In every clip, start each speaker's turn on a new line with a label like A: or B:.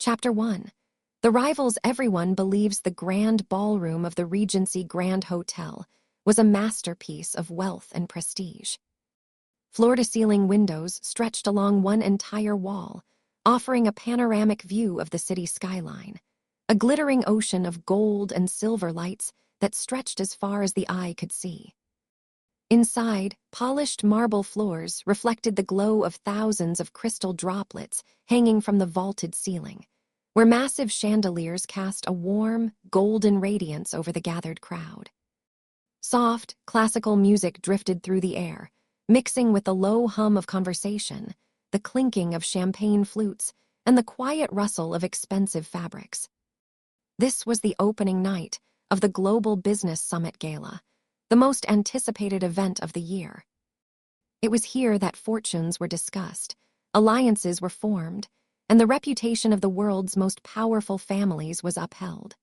A: Chapter 1. The rivals everyone believes the grand ballroom of the Regency Grand Hotel was a masterpiece of wealth and prestige. Floor-to-ceiling windows stretched along one entire wall, offering a panoramic view of the city skyline, a glittering ocean of gold and silver lights that stretched as far as the eye could see. Inside, polished marble floors reflected the glow of thousands of crystal droplets hanging from the vaulted ceiling, where massive chandeliers cast a warm, golden radiance over the gathered crowd. Soft, classical music drifted through the air, mixing with the low hum of conversation, the clinking of champagne flutes, and the quiet rustle of expensive fabrics. This was the opening night of the Global Business Summit Gala, the most anticipated event of the year. It was here that fortunes were discussed, alliances were formed, and the reputation of the world's most powerful families was upheld.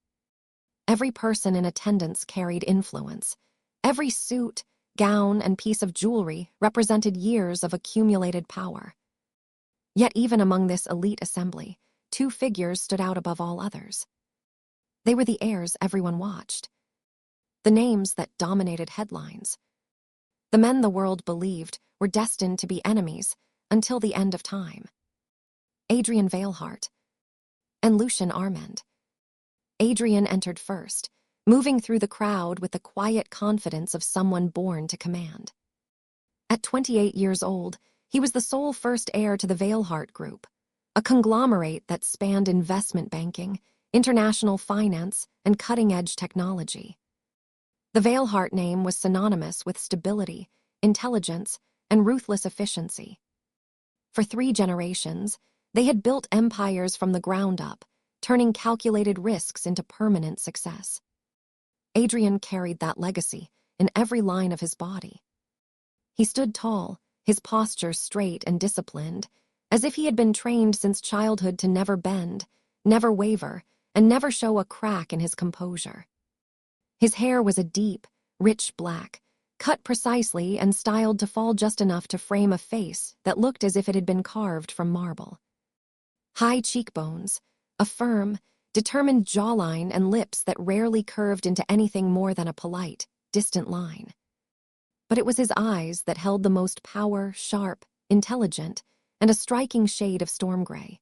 A: Every person in attendance carried influence. Every suit, gown, and piece of jewelry represented years of accumulated power. Yet even among this elite assembly, two figures stood out above all others. They were the heirs everyone watched, the names that dominated headlines. The men the world believed were destined to be enemies until the end of time. Adrian Valehart and Lucien Armand. Adrian entered first, moving through the crowd with the quiet confidence of someone born to command. At 28 years old, he was the sole first heir to the Valehart Group, a conglomerate that spanned investment banking, international finance, and cutting-edge technology. The Valehart name was synonymous with stability, intelligence, and ruthless efficiency. For 3 generations, they had built empires from the ground up, turning calculated risks into permanent success. Adrian carried that legacy in every line of his body. He stood tall, his posture straight and disciplined, as if he had been trained since childhood to never bend, never waver, and never show a crack in his composure. His hair was a deep, rich black, cut precisely and styled to fall just enough to frame a face that looked as if it had been carved from marble. High cheekbones, a firm, determined jawline, and lips that rarely curved into anything more than a polite, distant line. But it was his eyes that held the most power, sharp, intelligent, and a striking shade of storm gray.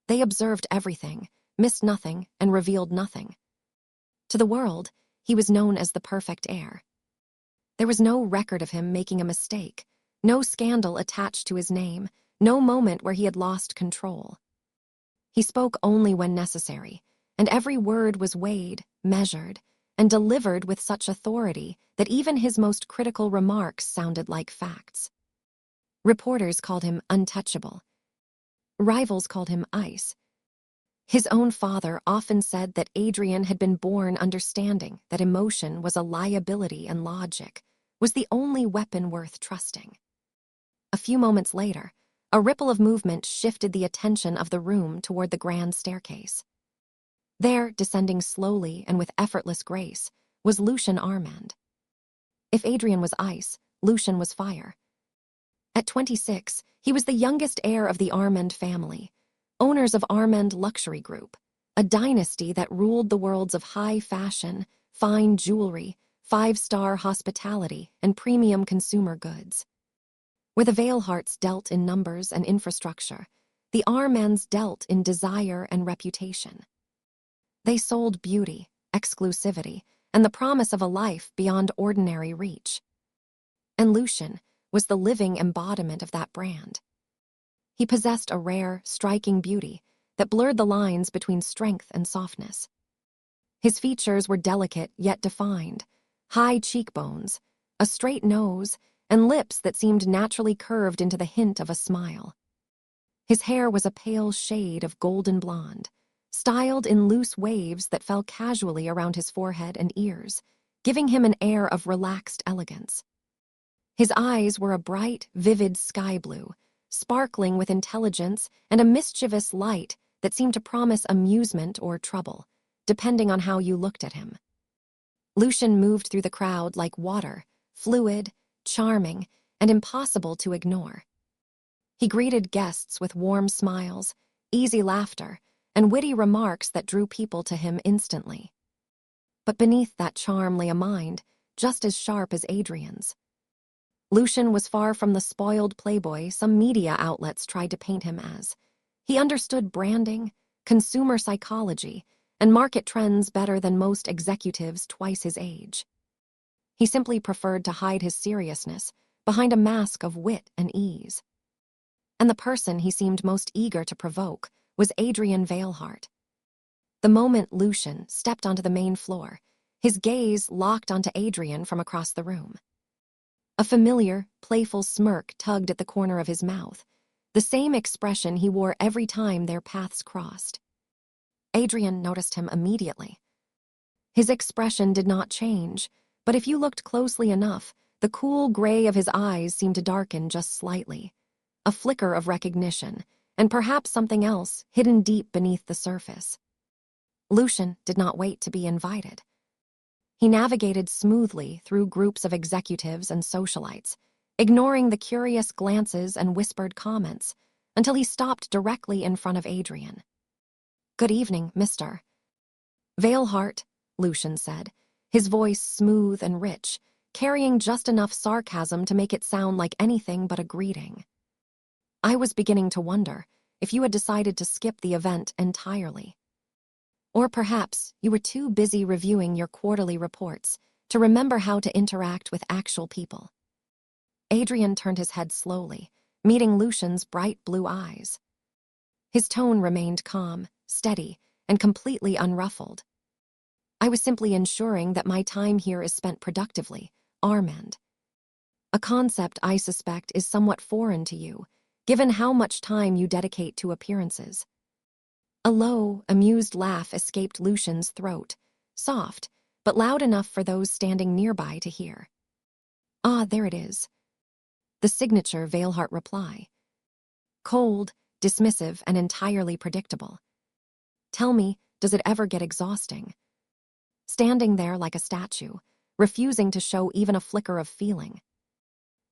A: They observed everything, missed nothing, and revealed nothing. To the world, he was known as the perfect heir. There was no record of him making a mistake, no scandal attached to his name, no moment where he had lost control. He spoke only when necessary, and every word was weighed, measured, and delivered with such authority that even his most critical remarks sounded like facts. Reporters called him untouchable. Rivals called him ice. His own father often said that Adrian had been born understanding that emotion was a liability and logic was the only weapon worth trusting. A few moments later, a ripple of movement shifted the attention of the room toward the grand staircase. There, descending slowly and with effortless grace, was Lucien Armand. If Adrian was ice, Lucien was fire. At 26, he was the youngest heir of the Armand family, owners of Armand Luxury Group, a dynasty that ruled the worlds of high fashion, fine jewelry, 5-star hospitality, and premium consumer goods. Where the Valeharts dealt in numbers and infrastructure, the Armands dealt in desire and reputation. They sold beauty, exclusivity, and the promise of a life beyond ordinary reach. And Lucien was the living embodiment of that brand. He possessed a rare, striking beauty that blurred the lines between strength and softness. His features were delicate yet defined, high cheekbones, a straight nose, and lips that seemed naturally curved into the hint of a smile. His hair was a pale shade of golden blonde, styled in loose waves that fell casually around his forehead and ears, giving him an air of relaxed elegance. His eyes were a bright, vivid sky blue, sparkling with intelligence and a mischievous light that seemed to promise amusement or trouble, depending on how you looked at him. Lucien moved through the crowd like water, fluid, charming, and impossible to ignore. He greeted guests with warm smiles, easy laughter, and witty remarks that drew people to him instantly. But beneath that charm lay a mind just as sharp as Adrian's. Lucien was far from the spoiled playboy some media outlets tried to paint him as. He understood branding, consumer psychology, and market trends better than most executives twice his age. He simply preferred to hide his seriousness behind a mask of wit and ease. And the person he seemed most eager to provoke was Adrian Valehart. The moment Lucien stepped onto the main floor, his gaze locked onto Adrian from across the room. A familiar, playful smirk tugged at the corner of his mouth, the same expression he wore every time their paths crossed. Adrian noticed him immediately. His expression did not change, but if you looked closely enough, the cool gray of his eyes seemed to darken just slightly. A flicker of recognition, and perhaps something else hidden deep beneath the surface. Lucien did not wait to be invited. He navigated smoothly through groups of executives and socialites, ignoring the curious glances and whispered comments, until he stopped directly in front of Adrian. "Good evening, Mr. Valehart," Lucien said, his voice smooth and rich, carrying just enough sarcasm to make it sound like anything but a greeting. "I was beginning to wonder if you had decided to skip the event entirely. Or perhaps you were too busy reviewing your quarterly reports to remember how to interact with actual people." Adrian turned his head slowly, meeting Lucien's bright blue eyes. His tone remained calm, steady, and completely unruffled. "I was simply ensuring that my time here is spent productively, Armand. A concept I suspect is somewhat foreign to you, given how much time you dedicate to appearances." A low, amused laugh escaped Lucien's throat, soft, but loud enough for those standing nearby to hear. "Ah, there it is." The signature Valehart reply. Cold, dismissive, and entirely predictable. "Tell me, does it ever get exhausting?" Standing there like a statue, refusing to show even a flicker of feeling.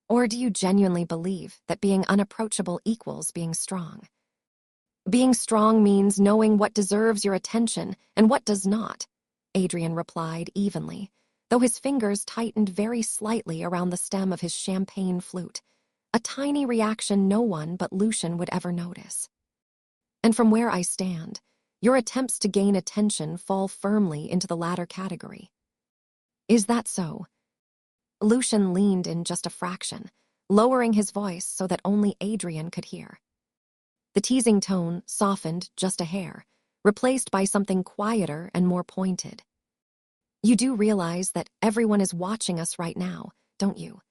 A: Or do you genuinely believe that being unapproachable equals being strong? "Being strong means knowing what deserves your attention and what does not," Adrian replied evenly, though his fingers tightened very slightly around the stem of his champagne flute, a tiny reaction no one but Lucien would ever notice. "And from where I stand, your attempts to gain attention fall firmly into the latter category." "Is that so?" Lucien leaned in just a fraction, lowering his voice so that only Adrian could hear. The teasing tone softened just a hair, replaced by something quieter and more pointed. "You do realize that everyone is watching us right now, don't you?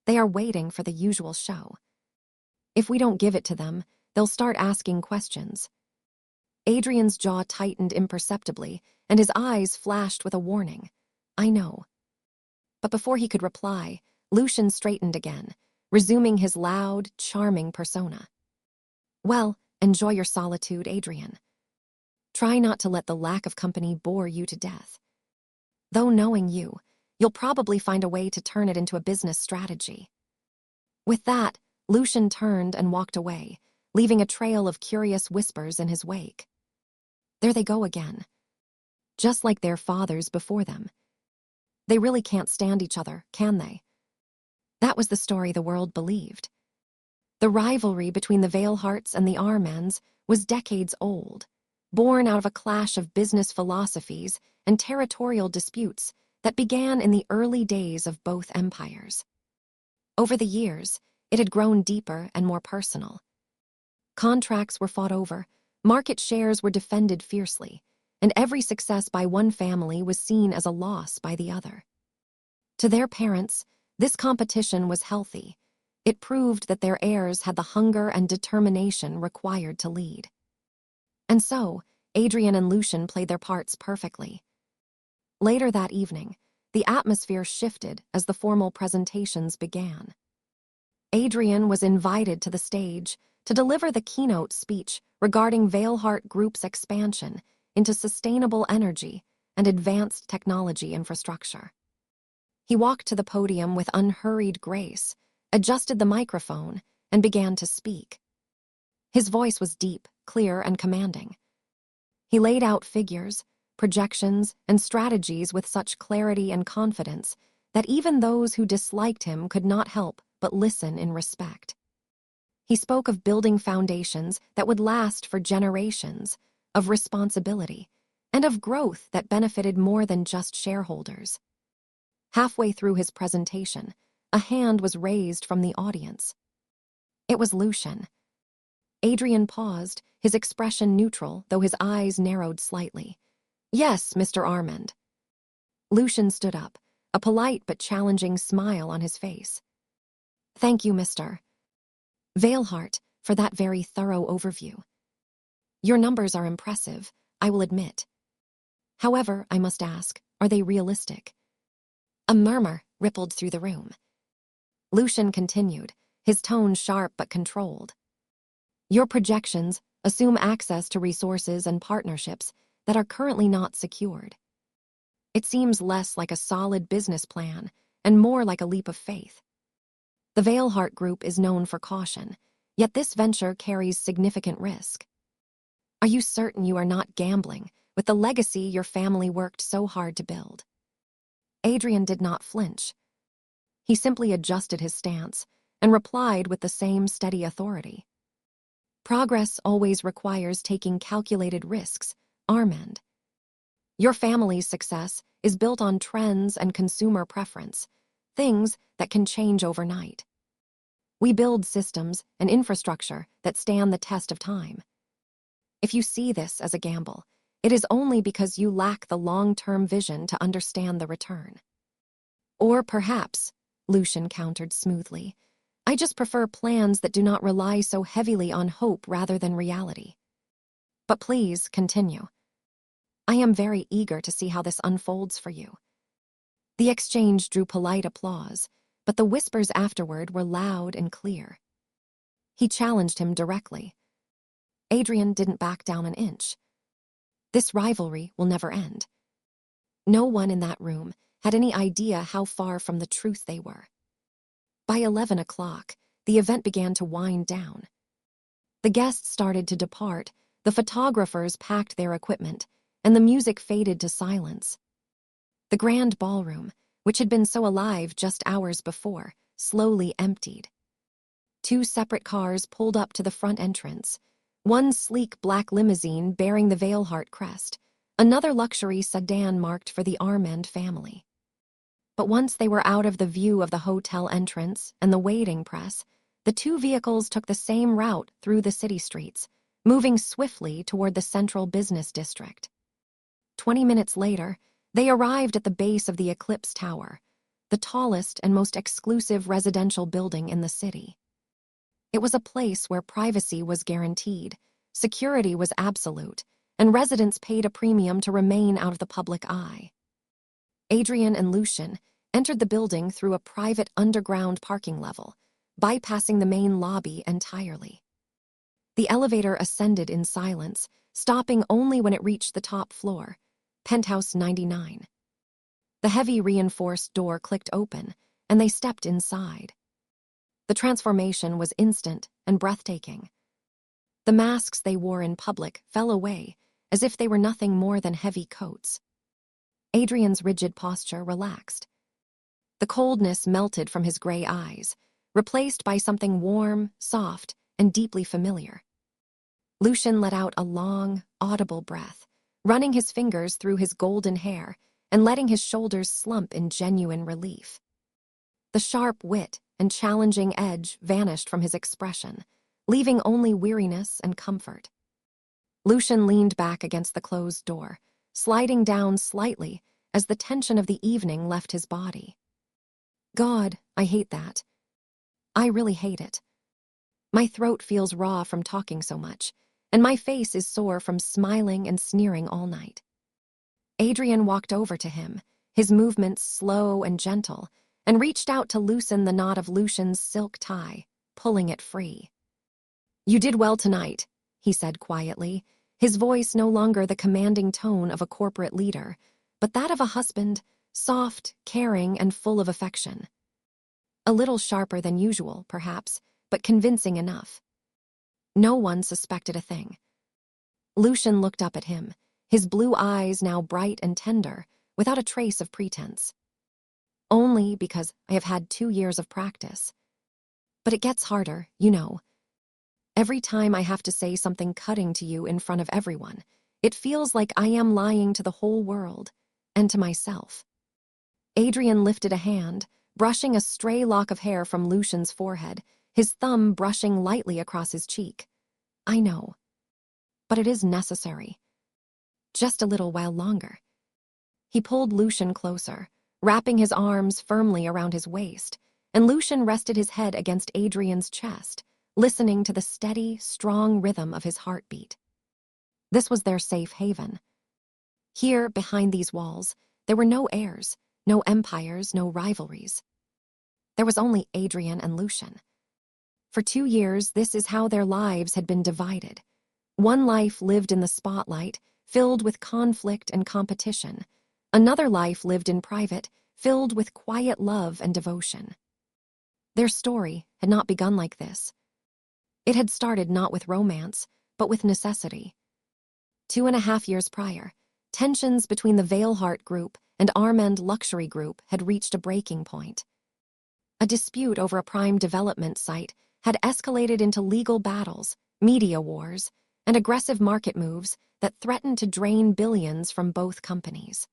A: They are waiting for the usual show. If we don't give it to them, they'll start asking questions." Adrian's jaw tightened imperceptibly, and his eyes flashed with a warning. "I know." But before he could reply, Lucien straightened again, resuming his loud, charming persona. "Well, enjoy your solitude, Adrian. Try not to let the lack of company bore you to death. Though knowing you, you'll probably find a way to turn it into a business strategy." With that, Lucien turned and walked away, leaving a trail of curious whispers in his wake. There they go again. Just like their fathers before them. They really can't stand each other, can they? That was the story the world believed. The rivalry between the Valeharts and the Armands was decades old, born out of a clash of business philosophies and territorial disputes that began in the early days of both empires. Over the years, it had grown deeper and more personal. Contracts were fought over, market shares were defended fiercely, and every success by one family was seen as a loss by the other. To their parents, this competition was healthy. It proved that their heirs had the hunger and determination required to lead. And so, Adrian and Lucien played their parts perfectly. Later that evening, the atmosphere shifted as the formal presentations began. Adrian was invited to the stage to deliver the keynote speech regarding Valehart Group's expansion into sustainable energy and advanced technology infrastructure. He walked to the podium with unhurried grace, adjusted the microphone, and began to speak. His voice was deep, clear, and commanding, He laid out figures, projections, and strategies with such clarity and confidence that even those who disliked him could not help but listen in respect. He spoke of building foundations that would last for generations, of responsibility, and of growth that benefited more than just shareholders. Halfway through his presentation, a hand was raised from the audience. It was Lucien. Adrian paused, his expression neutral, though his eyes narrowed slightly. "Yes, Mr. Armand." Lucien stood up, a polite but challenging smile on his face. "Thank you, Mr. Valehart, for that very thorough overview. Your numbers are impressive, I will admit. However, I must ask, are they realistic?" A murmur rippled through the room. Lucien continued, his tone sharp but controlled. "Your projections assume access to resources and partnerships that are currently not secured. It seems less like a solid business plan and more like a leap of faith. The Valehart Group is known for caution, yet this venture carries significant risk. Are you certain you are not gambling with the legacy your family worked so hard to build?" Adrian did not flinch. He simply adjusted his stance and replied with the same steady authority. "Progress always requires taking calculated risks, Armand. Your family's success is built on trends and consumer preference, things that can change overnight. We build systems and infrastructure that stand the test of time. If you see this as a gamble, it is only because you lack the long-term vision to understand the return. Or perhaps," Lucien countered smoothly, "I just prefer plans that do not rely so heavily on hope rather than reality. But please continue. I am very eager to see how this unfolds for you." The exchange drew polite applause, but the whispers afterward were loud and clear. He challenged him directly. Adrian didn't back down an inch. This rivalry will never end. No one in that room had any idea how far from the truth they were. By 11 o'clock, the event began to wind down. The guests started to depart, the photographers packed their equipment, and the music faded to silence. The grand ballroom, which had been so alive just hours before, slowly emptied. 2 separate cars pulled up to the front entrance, one sleek black limousine bearing the Valehart crest, another luxury sedan marked for the Armand family. But once they were out of the view of the hotel entrance and the waiting press, the 2 vehicles took the same route through the city streets, moving swiftly toward the central business district. 20 minutes later, they arrived at the base of the Eclipse Tower, the tallest and most exclusive residential building in the city. It was a place where privacy was guaranteed, security was absolute, and residents paid a premium to remain out of the public eye. Adrian and Lucien entered the building through a private underground parking level, bypassing the main lobby entirely. The elevator ascended in silence, stopping only when it reached the top floor, penthouse 99. The heavy reinforced door clicked open, and they stepped inside. The transformation was instant and breathtaking. The masks they wore in public fell away, as if they were nothing more than heavy coats. Adrian's rigid posture relaxed. The coldness melted from his gray eyes, replaced by something warm, soft, and deeply familiar. Lucien let out a long, audible breath, running his fingers through his golden hair and letting his shoulders slump in genuine relief. The sharp wit and challenging edge vanished from his expression, leaving only weariness and comfort. Lucien leaned back against the closed door, sliding down slightly as the tension of the evening left his body. God, I hate that. I really hate it. My throat feels raw from talking so much, and my face is sore from smiling and sneering all night. Adrian walked over to him, his movements slow and gentle, and reached out to loosen the knot of Lucien's silk tie, pulling it free. You did well tonight, he said quietly, his voice no longer the commanding tone of a corporate leader, but that of a husband, soft, caring, and full of affection. A little sharper than usual, perhaps, but convincing enough. No one suspected a thing. Lucien looked up at him, his blue eyes now bright and tender, without a trace of pretense. Only because I have had 2 years of practice. But it gets harder, you know. Every time I have to say something cutting to you in front of everyone, it feels like I am lying to the whole world, and to myself. Adrian lifted a hand, brushing a stray lock of hair from Lucien's forehead, his thumb brushing lightly across his cheek. I know. But it is necessary. Just a little while longer. He pulled Lucien closer, wrapping his arms firmly around his waist, and Lucien rested his head against Adrian's chest, listening to the steady, strong rhythm of his heartbeat. This was their safe haven. Here, behind these walls, there were no heirs, no empires, no rivalries. There was only Adrian and Lucien. For 2 years, this is how their lives had been divided. One life lived in the spotlight, filled with conflict and competition. Another life lived in private, filled with quiet love and devotion. Their story had not begun like this. It had started not with romance, but with necessity. 2.5 years prior, tensions between the Valehart group and Armand luxury group had reached a breaking point. A dispute over a prime development site had escalated into legal battles, media wars, and aggressive market moves that threatened to drain billions from both companies.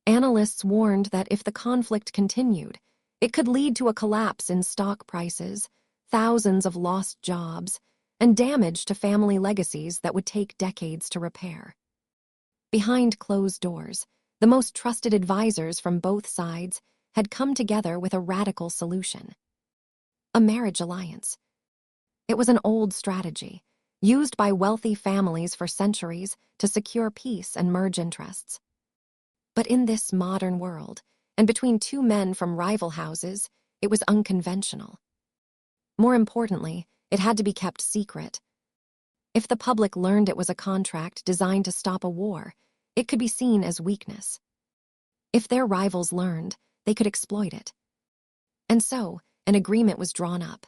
A: Analysts warned that if the conflict continued, it could lead to a collapse in stock prices, thousands of lost jobs, and damage to family legacies that would take decades to repair. Behind closed doors, the most trusted advisors from both sides had come together with a radical solution. A marriage alliance. It was an old strategy, used by wealthy families for centuries to secure peace and merge interests. But in this modern world, and between 2 men from rival houses, it was unconventional. More importantly, it had to be kept secret. If the public learned it was a contract designed to stop a war, it could be seen as weakness. If their rivals learned, they could exploit it. And so, an agreement was drawn up.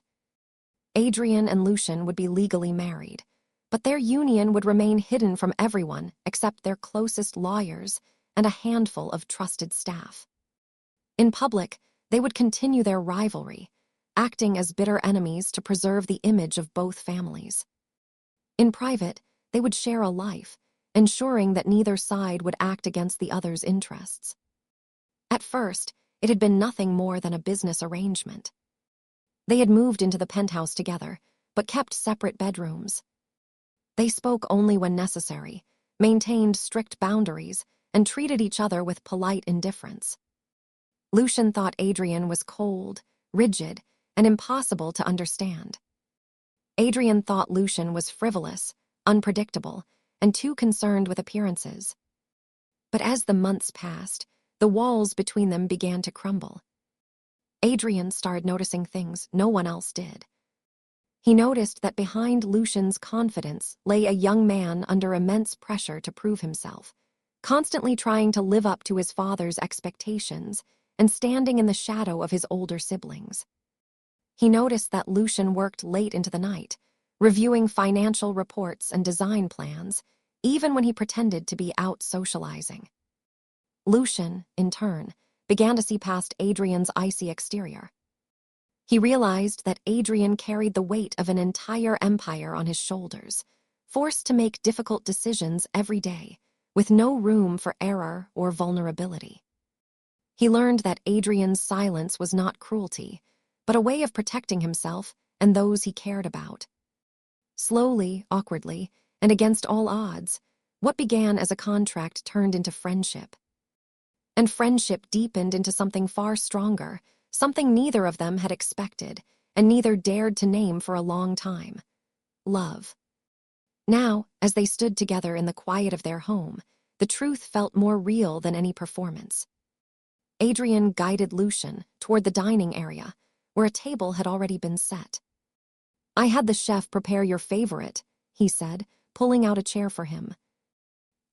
A: Adrian and Lucien would be legally married, but their union would remain hidden from everyone except their closest lawyers and a handful of trusted staff. In public, they would continue their rivalry, acting as bitter enemies to preserve the image of both families. In private, they would share a life, ensuring that neither side would act against the other's interests. At first, it had been nothing more than a business arrangement. They had moved into the penthouse together, but kept separate bedrooms. They spoke only when necessary, maintained strict boundaries, and treated each other with polite indifference. Lucien thought Adrian was cold, rigid, and impossible to understand. Adrian thought Lucien was frivolous, unpredictable, and too concerned with appearances. But as the months passed, the walls between them began to crumble. Adrian started noticing things no one else did. He noticed that behind Lucien's confidence lay a young man under immense pressure to prove himself, constantly trying to live up to his father's expectations and standing in the shadow of his older siblings. He noticed that Lucien worked late into the night, reviewing financial reports and design plans, even when he pretended to be out socializing. Lucien, in turn, began to see past Adrian's icy exterior. He realized that Adrian carried the weight of an entire empire on his shoulders, forced to make difficult decisions every day, with no room for error or vulnerability. He learned that Adrian's silence was not cruelty, but a way of protecting himself and those he cared about. Slowly, awkwardly, and against all odds, what began as a contract turned into friendship. And friendship deepened into something far stronger, something neither of them had expected, and neither dared to name for a long time: love. Now, as they stood together in the quiet of their home, the truth felt more real than any performance. Adrian guided Lucien toward the dining area, where a table had already been set. "I had the chef prepare your favorite," he said, pulling out a chair for him.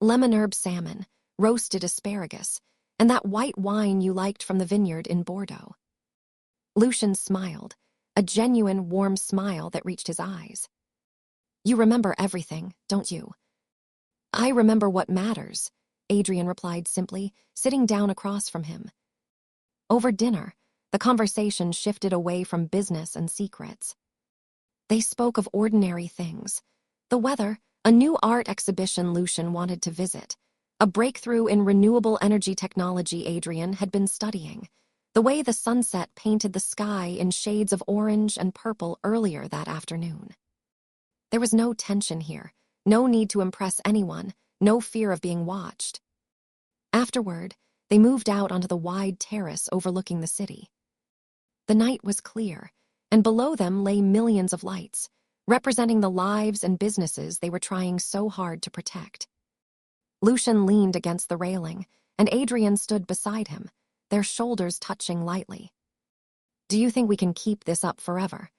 A: "Lemon herb salmon, roasted asparagus, and that white wine you liked from the vineyard in Bordeaux." Lucien smiled, a genuine, warm smile that reached his eyes. "You remember everything, don't you?" I remember what matters, Adrian replied simply, sitting down across from him. Over dinner, the conversation shifted away from business and secrets. They spoke of ordinary things. The weather, a new art exhibition Lucien wanted to visit, a breakthrough in renewable energy technology Adrian had been studying, the way the sunset painted the sky in shades of orange and purple earlier that afternoon. There was no tension here, no need to impress anyone, no fear of being watched. Afterward, they moved out onto the wide terrace overlooking the city. The night was clear, and below them lay millions of lights, representing the lives and businesses they were trying so hard to protect. Lucien leaned against the railing, and Adrian stood beside him, their shoulders touching lightly. Do you think we can keep this up forever?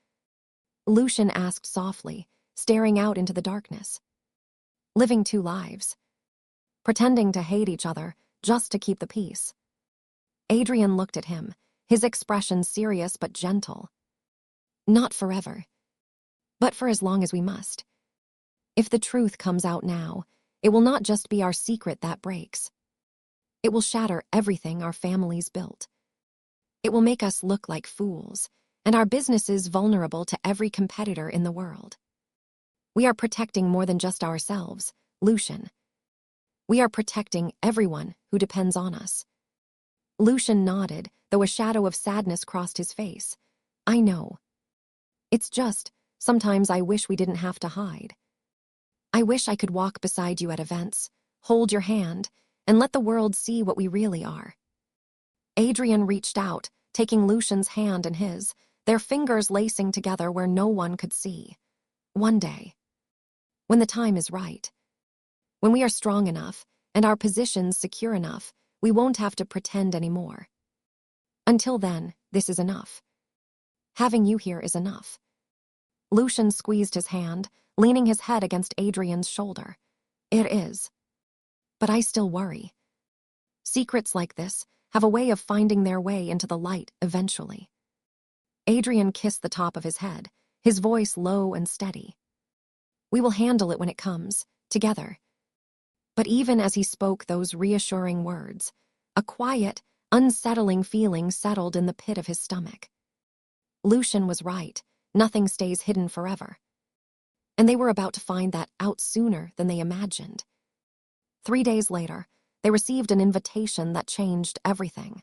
A: Lucien asked softly, staring out into the darkness. Living two lives. Pretending to hate each other just to keep the peace. Adrian looked at him, his expression serious but gentle. Not forever. But for as long as we must. If the truth comes out now, it will not just be our secret that breaks. It will shatter everything our families built. It will make us look like fools, and our businesses vulnerable to every competitor in the world. We are protecting more than just ourselves, Lucien. We are protecting everyone who depends on us. Lucien nodded, though a shadow of sadness crossed his face. I know. It's just, sometimes I wish we didn't have to hide. I wish I could walk beside you at events, hold your hand, and let the world see what we really are. Adrian reached out, taking Lucien's hand in his, their fingers lacing together where no one could see. One day, when the time is right, when we are strong enough and our positions secure enough, we won't have to pretend anymore. Until then, this is enough. Having you here is enough. Lucien squeezed his hand, leaning his head against Adrian's shoulder. It is. But I still worry. Secrets like this have a way of finding their way into the light eventually. Adrian kissed the top of his head, his voice low and steady. We will handle it when it comes, together. But even as he spoke those reassuring words, a quiet, unsettling feeling settled in the pit of his stomach. Lucien was right. Nothing stays hidden forever. And they were about to find that out sooner than they imagined. 3 days later, they received an invitation that changed everything.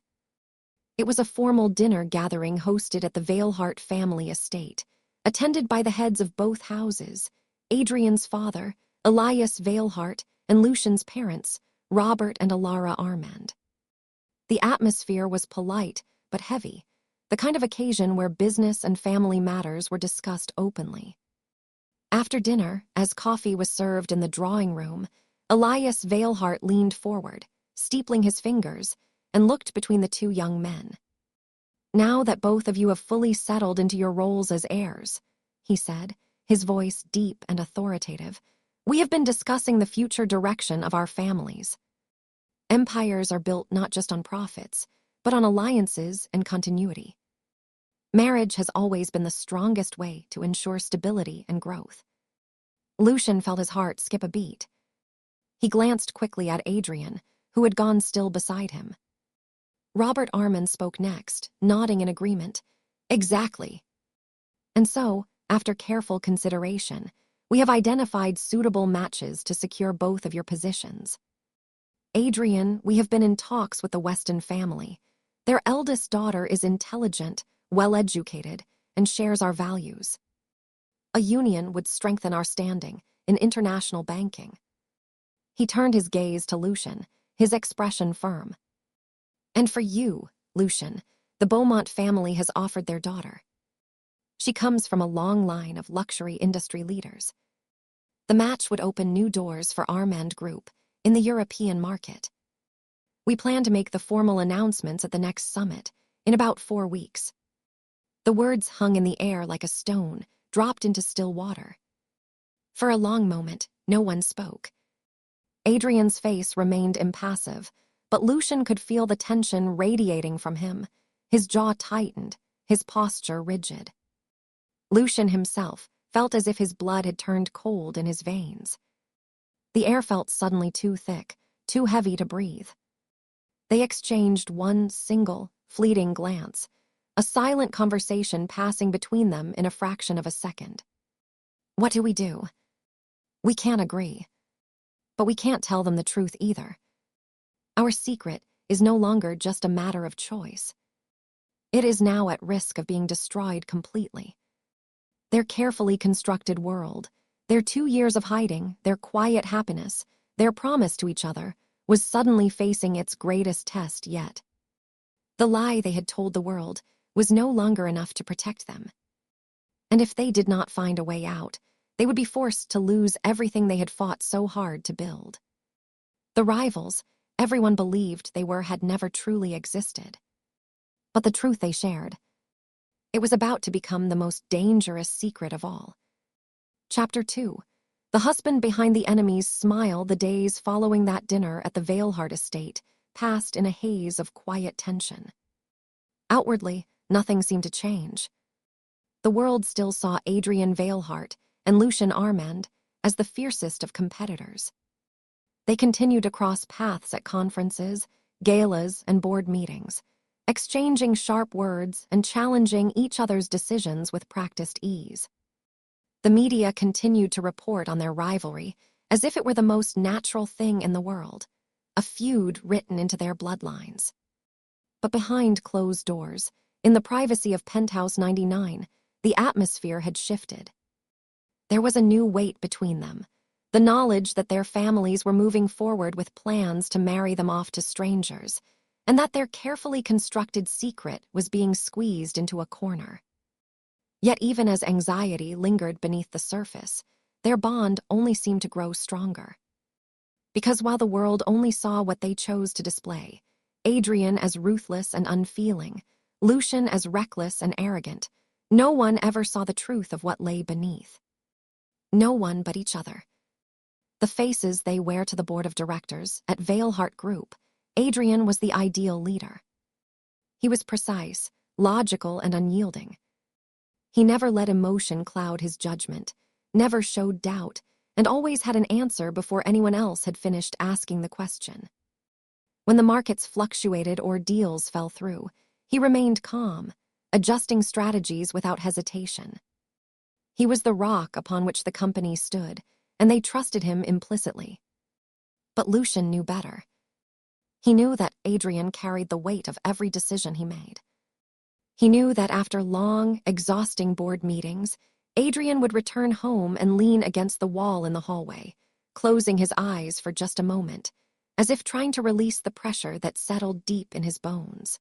A: It was a formal dinner gathering hosted at the Valehart family estate, attended by the heads of both houses, Adrian's father, Elias Valehart, and Lucien's parents, Robert and Alara Armand. The atmosphere was polite but heavy, the kind of occasion where business and family matters were discussed openly. After dinner, as coffee was served in the drawing room, Elias Valehart leaned forward, steepling his fingers, and looked between the two young men. Now that both of you have fully settled into your roles as heirs, he said, his voice deep and authoritative, we have been discussing the future direction of our families. Empires are built not just on profits, but on alliances and continuity. Marriage has always been the strongest way to ensure stability and growth. Lucien felt his heart skip a beat. He glanced quickly at Adrian, who had gone still beside him. Robert Armand spoke next, nodding in agreement. Exactly. And so, after careful consideration, we have identified suitable matches to secure both of your positions. Adrian, we have been in talks with the Weston family. Their eldest daughter is intelligent, well-educated, and shares our values. A union would strengthen our standing in international banking. He turned his gaze to Lucien, his expression firm. And for you, Lucien, the Beaumont family has offered their daughter. She comes from a long line of luxury industry leaders. The match would open new doors for Armand Group in the European market. We plan to make the formal announcements at the next summit in about 4 weeks. The words hung in the air like a stone, dropped into still water. For a long moment, no one spoke. Adrian's face remained impassive, but Lucien could feel the tension radiating from him, his jaw tightened, his posture rigid. Lucien himself felt as if his blood had turned cold in his veins. The air felt suddenly too thick, too heavy to breathe. They exchanged one single, fleeting glance, a silent conversation passing between them in a fraction of a second. What do we do? We can't agree. But we can't tell them the truth either. Our secret is no longer just a matter of choice. It is now at risk of being destroyed completely. Their carefully constructed world, their 2 years of hiding, their quiet happiness, their promise to each other, was suddenly facing its greatest test yet. The lie they had told the world was no longer enough to protect them. And if they did not find a way out, they would be forced to lose everything they had fought so hard to build. The rivals, everyone believed they were, had never truly existed. But the truth they shared, it was about to become the most dangerous secret of all. Chapter 2. The husband behind the enemy's smile. The days following that dinner at the Valehart estate passed in a haze of quiet tension. Outwardly, nothing seemed to change. The world still saw Adrian Valehart and Lucien Armand as the fiercest of competitors. They continued to cross paths at conferences, galas, and board meetings, exchanging sharp words and challenging each other's decisions with practiced ease. The media continued to report on their rivalry as if it were the most natural thing in the world, a feud written into their bloodlines. But behind closed doors, in the privacy of Penthouse 99, the atmosphere had shifted. There was a new weight between them, the knowledge that their families were moving forward with plans to marry them off to strangers, and that their carefully constructed secret was being squeezed into a corner. Yet even as anxiety lingered beneath the surface, their bond only seemed to grow stronger. Because while the world only saw what they chose to display, Adrian as ruthless and unfeeling, Lucien as reckless and arrogant, no one ever saw the truth of what lay beneath. No one but each other. The faces they wear to the board of directors at Valehart Group, Adrian was the ideal leader. He was precise, logical, and unyielding. He never let emotion cloud his judgment, never showed doubt, and always had an answer before anyone else had finished asking the question. When the markets fluctuated or deals fell through, he remained calm, adjusting strategies without hesitation. He was the rock upon which the company stood, and they trusted him implicitly. But Lucien knew better. He knew that Adrian carried the weight of every decision he made. He knew that after long, exhausting board meetings, Adrian would return home and lean against the wall in the hallway, closing his eyes for just a moment, as if trying to release the pressure that settled deep in his bones.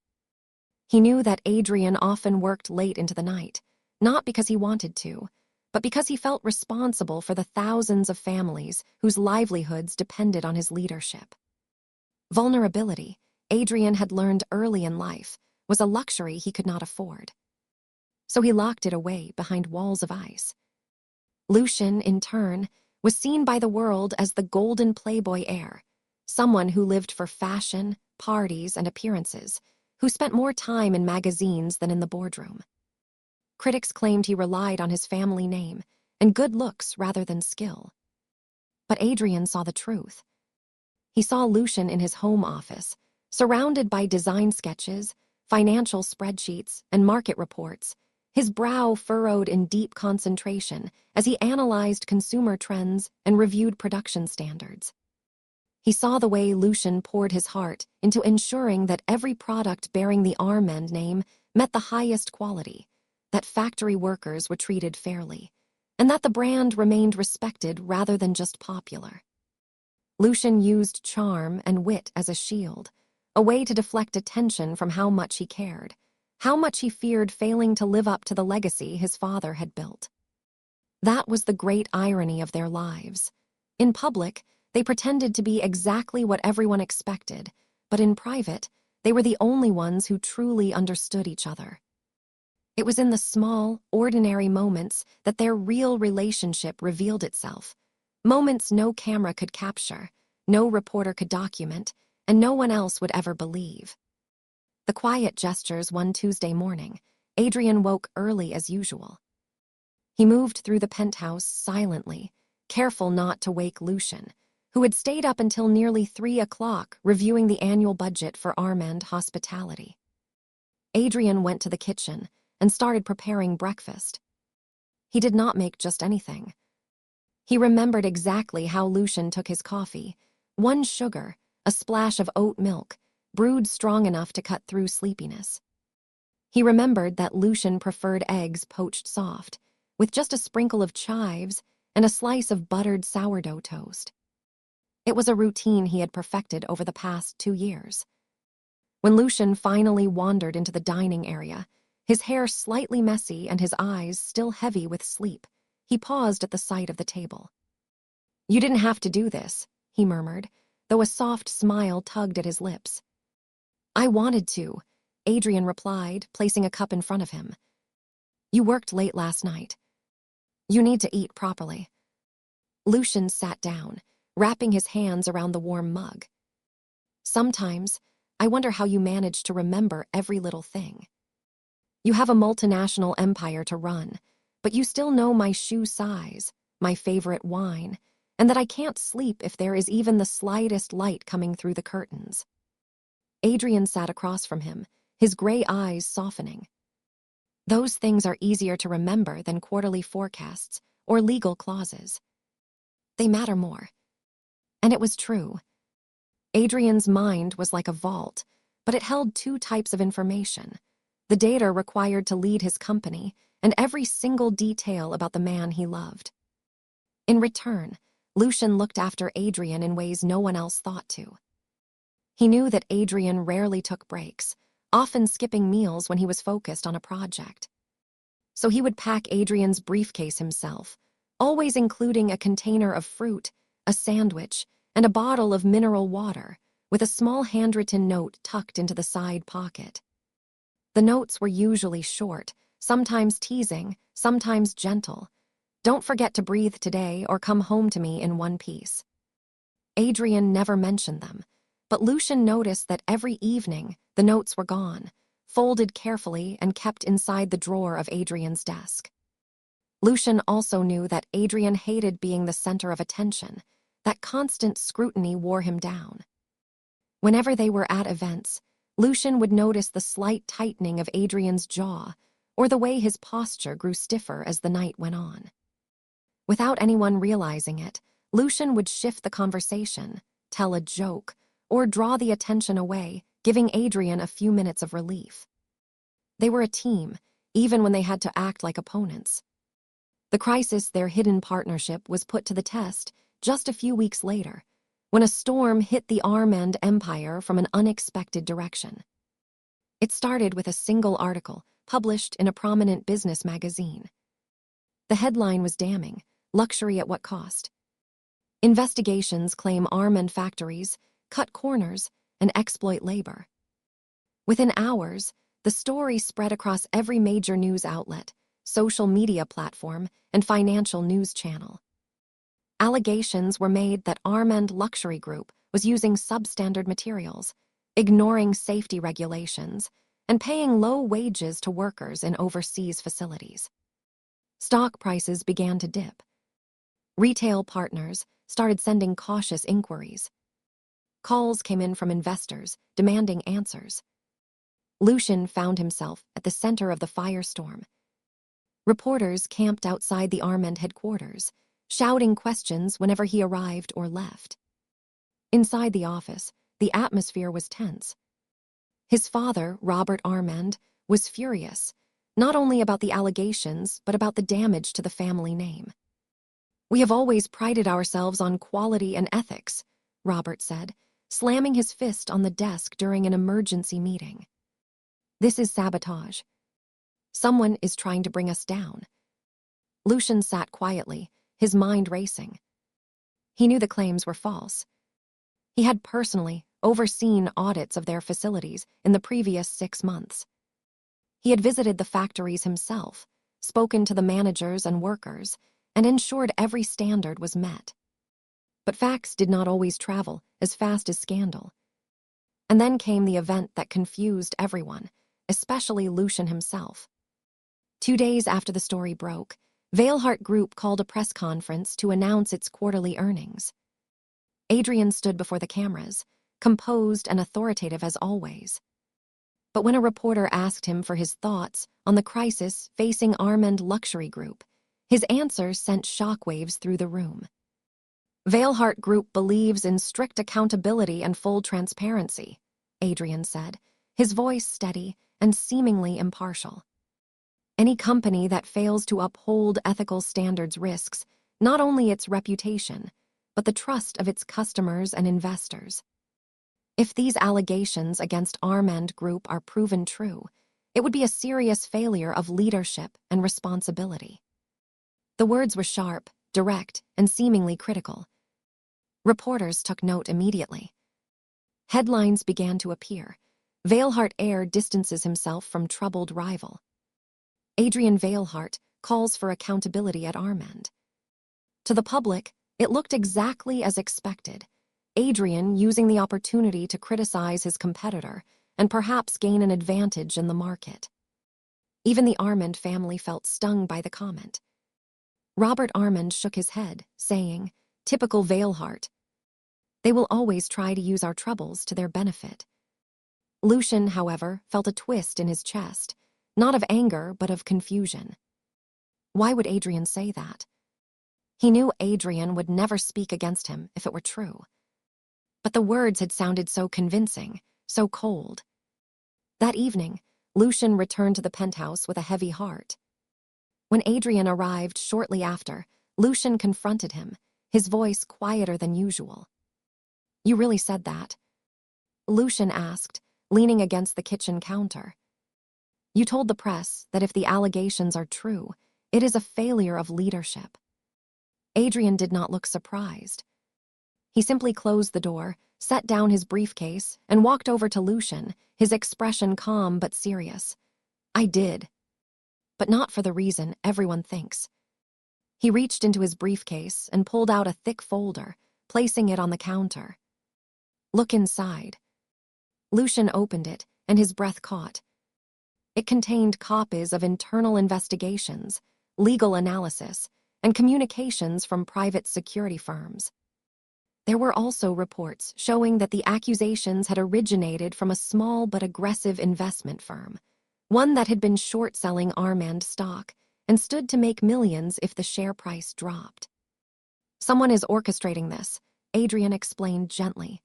A: He knew that Adrian often worked late into the night, not because he wanted to, but because he felt responsible for the thousands of families whose livelihoods depended on his leadership. Vulnerability, Adrian had learned early in life, was a luxury he could not afford. So he locked it away behind walls of ice. Lucien, in turn, was seen by the world as the golden playboy heir, someone who lived for fashion, parties, and appearances, who spent more time in magazines than in the boardroom. Critics claimed he relied on his family name and good looks rather than skill. But Adrian saw the truth. He saw Lucien in his home office, surrounded by design sketches, financial spreadsheets, and market reports, his brow furrowed in deep concentration as he analyzed consumer trends and reviewed production standards. He saw the way Lucien poured his heart into ensuring that every product bearing the Armand name met the highest quality, that factory workers were treated fairly, and that the brand remained respected rather than just popular. Lucien used charm and wit as a shield, a way to deflect attention from how much he cared, how much he feared failing to live up to the legacy his father had built. That was the great irony of their lives. In public, they pretended to be exactly what everyone expected, but in private, they were the only ones who truly understood each other. It was in the small, ordinary moments that their real relationship revealed itself, moments no camera could capture, no reporter could document, and no one else would ever believe. The quiet gestures one Tuesday morning, Adrian woke early as usual. He moved through the penthouse silently, careful not to wake Lucien, who had stayed up until nearly 3 o'clock reviewing the annual budget for Armand hospitality. Adrian went to the kitchen and started preparing breakfast. He did not make just anything. He remembered exactly how Lucien took his coffee: 1 sugar, a splash of oat milk, brewed strong enough to cut through sleepiness. He remembered that Lucien preferred eggs poached soft, with just a sprinkle of chives and a slice of buttered sourdough toast. It was a routine he had perfected over the past 2 years. When Lucien finally wandered into the dining area, his hair slightly messy and his eyes still heavy with sleep, he paused at the sight of the table. "You didn't have to do this," he murmured, though a soft smile tugged at his lips. "I wanted to," Adrian replied, placing a cup in front of him. "You worked late last night. You need to eat properly." Lucien sat down, wrapping his hands around the warm mug. "Sometimes, I wonder how you manage to remember every little thing. You have a multinational empire to run, but you still know my shoe size, my favorite wine, and that I can't sleep if there is even the slightest light coming through the curtains." Adrian sat across from him, his gray eyes softening. "Those things are easier to remember than quarterly forecasts or legal clauses. They matter more." And it was true. Adrian's mind was like a vault, but it held 2 types of information: the data required to lead his company and every single detail about the man he loved. In return, Lucien looked after Adrian in ways no one else thought to. He knew that Adrian rarely took breaks, often skipping meals when he was focused on a project. So he would pack Adrian's briefcase himself, always including a container of fruit, a sandwich, and a bottle of mineral water, with a small handwritten note tucked into the side pocket. The notes were usually short, sometimes teasing, sometimes gentle. "Don't forget to breathe today or come home to me in one piece." Adrian never mentioned them, but Lucien noticed that every evening the notes were gone, folded carefully and kept inside the drawer of Adrian's desk. Lucien also knew that Adrian hated being the center of attention. That constant scrutiny wore him down. Whenever they were at events, Lucien would notice the slight tightening of Adrian's jaw or the way his posture grew stiffer as the night went on. Without anyone realizing it, Lucien would shift the conversation, tell a joke, or draw the attention away, giving Adrian a few minutes of relief. They were a team, even when they had to act like opponents. The crisis their hidden partnership was put to the test just a few weeks later, when a storm hit the Armand Empire from an unexpected direction. It started with a single article published in a prominent business magazine. The headline was damning: "Luxury at what cost?" Investigations claim Armand factories cut corners and exploit labor. Within hours, the story spread across every major news outlet, social media platform, and financial news channel. Allegations were made that Armand Luxury Group was using substandard materials, ignoring safety regulations, and paying low wages to workers in overseas facilities. Stock prices began to dip. Retail partners started sending cautious inquiries. Calls came in from investors demanding answers. Lucien found himself at the center of the firestorm. Reporters camped outside the Armand headquarters, shouting questions whenever he arrived or left. Inside the office, the atmosphere was tense. His father, Robert Armand, was furious, not only about the allegations, but about the damage to the family name. "We have always prided ourselves on quality and ethics," Robert said, slamming his fist on the desk during an emergency meeting. "This is sabotage. Someone is trying to bring us down." Lucien sat quietly, his mind racing. He knew the claims were false. He had personally overseen audits of their facilities in the previous 6 months. He had visited the factories himself, spoken to the managers and workers, and ensured every standard was met. But facts did not always travel as fast as scandal. And then came the event that confused everyone, especially Lucien himself. 2 days after the story broke, Valehart Group called a press conference to announce its quarterly earnings. Adrian stood before the cameras, composed and authoritative as always. But when a reporter asked him for his thoughts on the crisis facing Armand Luxury Group, his answer sent shockwaves through the room. Valehart Group believes in strict accountability and full transparency, Adrian said, his voice steady and seemingly impartial. Any company that fails to uphold ethical standards risks not only its reputation, but the trust of its customers and investors. If these allegations against Armand Group are proven true, it would be a serious failure of leadership and responsibility. The words were sharp, direct, and seemingly critical. Reporters took note immediately. Headlines began to appear. Valehart heir distances himself from troubled rival. Adrian Valehart calls for accountability at Armand. To the public, it looked exactly as expected. Adrian using the opportunity to criticize his competitor and perhaps gain an advantage in the market. Even the Armand family felt stung by the comment. Robert Armand shook his head, saying, "Typical Valehart. They will always try to use our troubles to their benefit." Lucien, however, felt a twist in his chest, not of anger but of confusion. Why would Adrian say that? He knew Adrian would never speak against him if it were true. But the words had sounded so convincing, so cold. That evening, Lucien returned to the penthouse with a heavy heart. When Adrian arrived shortly after, Lucien confronted him, his voice quieter than usual. "You really said that?" Lucien asked, leaning against the kitchen counter. "You told the press that if the allegations are true, it is a failure of leadership." Adrian did not look surprised. He simply closed the door, set down his briefcase, and walked over to Lucien, his expression calm but serious. "I did. But not for the reason everyone thinks." He reached into his briefcase and pulled out a thick folder, placing it on the counter. "Look inside." Lucien opened it, and his breath caught. It contained copies of internal investigations, legal analysis, and communications from private security firms. There were also reports showing that the accusations had originated from a small but aggressive investment firm, one that had been short-selling Armand stock and stood to make millions if the share price dropped. "Someone is orchestrating this," Adrian explained gently.